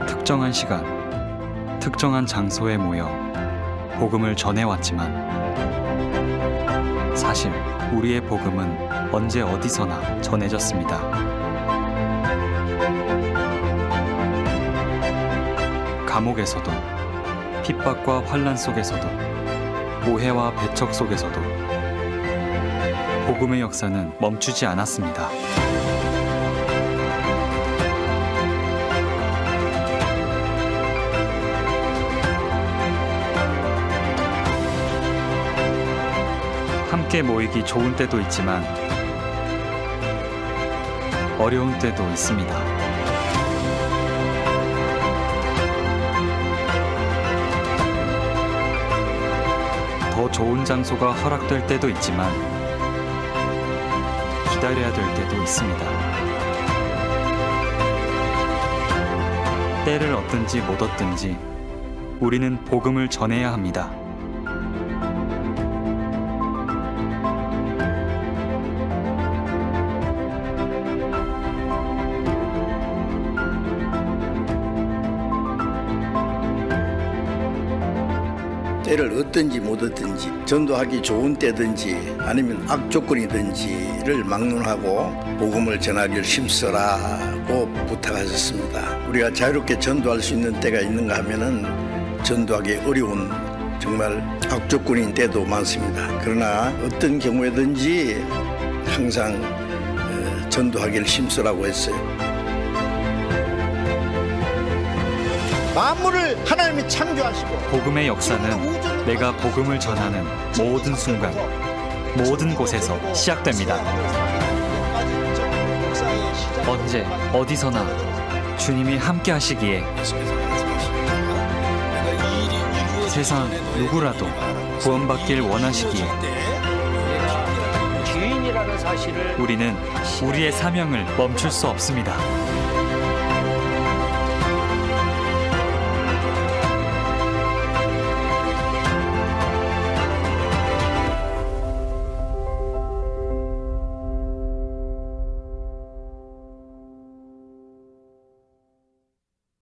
특정한 시간, 특정한 장소에 모여 복음을 전해왔지만 사실 우리의 복음은 언제 어디서나 전해졌습니다. 감옥에서도, 핍박과 환난 속에서도, 오해와 배척 속에서도 복음의 역사는 멈추지 않았습니다. 함께 모이기 좋은 때도 있지만 어려운 때도 있습니다. 더 좋은 장소가 허락될 때도 있지만 기다려야 될 때도 있습니다. 때를 얻든지 못 얻든지 우리는 복음을 전해야 합니다. 때를 얻든지 못 얻든지, 전도하기 좋은 때든지 아니면 악조건이든지를 막론하고 복음을 전하기를 힘써라고 부탁하셨습니다. 우리가 자유롭게 전도할 수 있는 때가 있는가 하면은 전도하기 어려운 정말 악조건인 때도 많습니다. 그러나 어떤 경우에든지 항상 전도하기를 힘써라고 했어요. 만물을 하나님이 창조하시고 복음의 역사는 내가 복음을 전하는 모든 순간, 모든 곳에서 시작됩니다. 언제, 어디서나 주님이 함께 하시기에 세상 누구라도 구원받길 원하시기에 우리는 우리의 사명을 멈출 수 없습니다.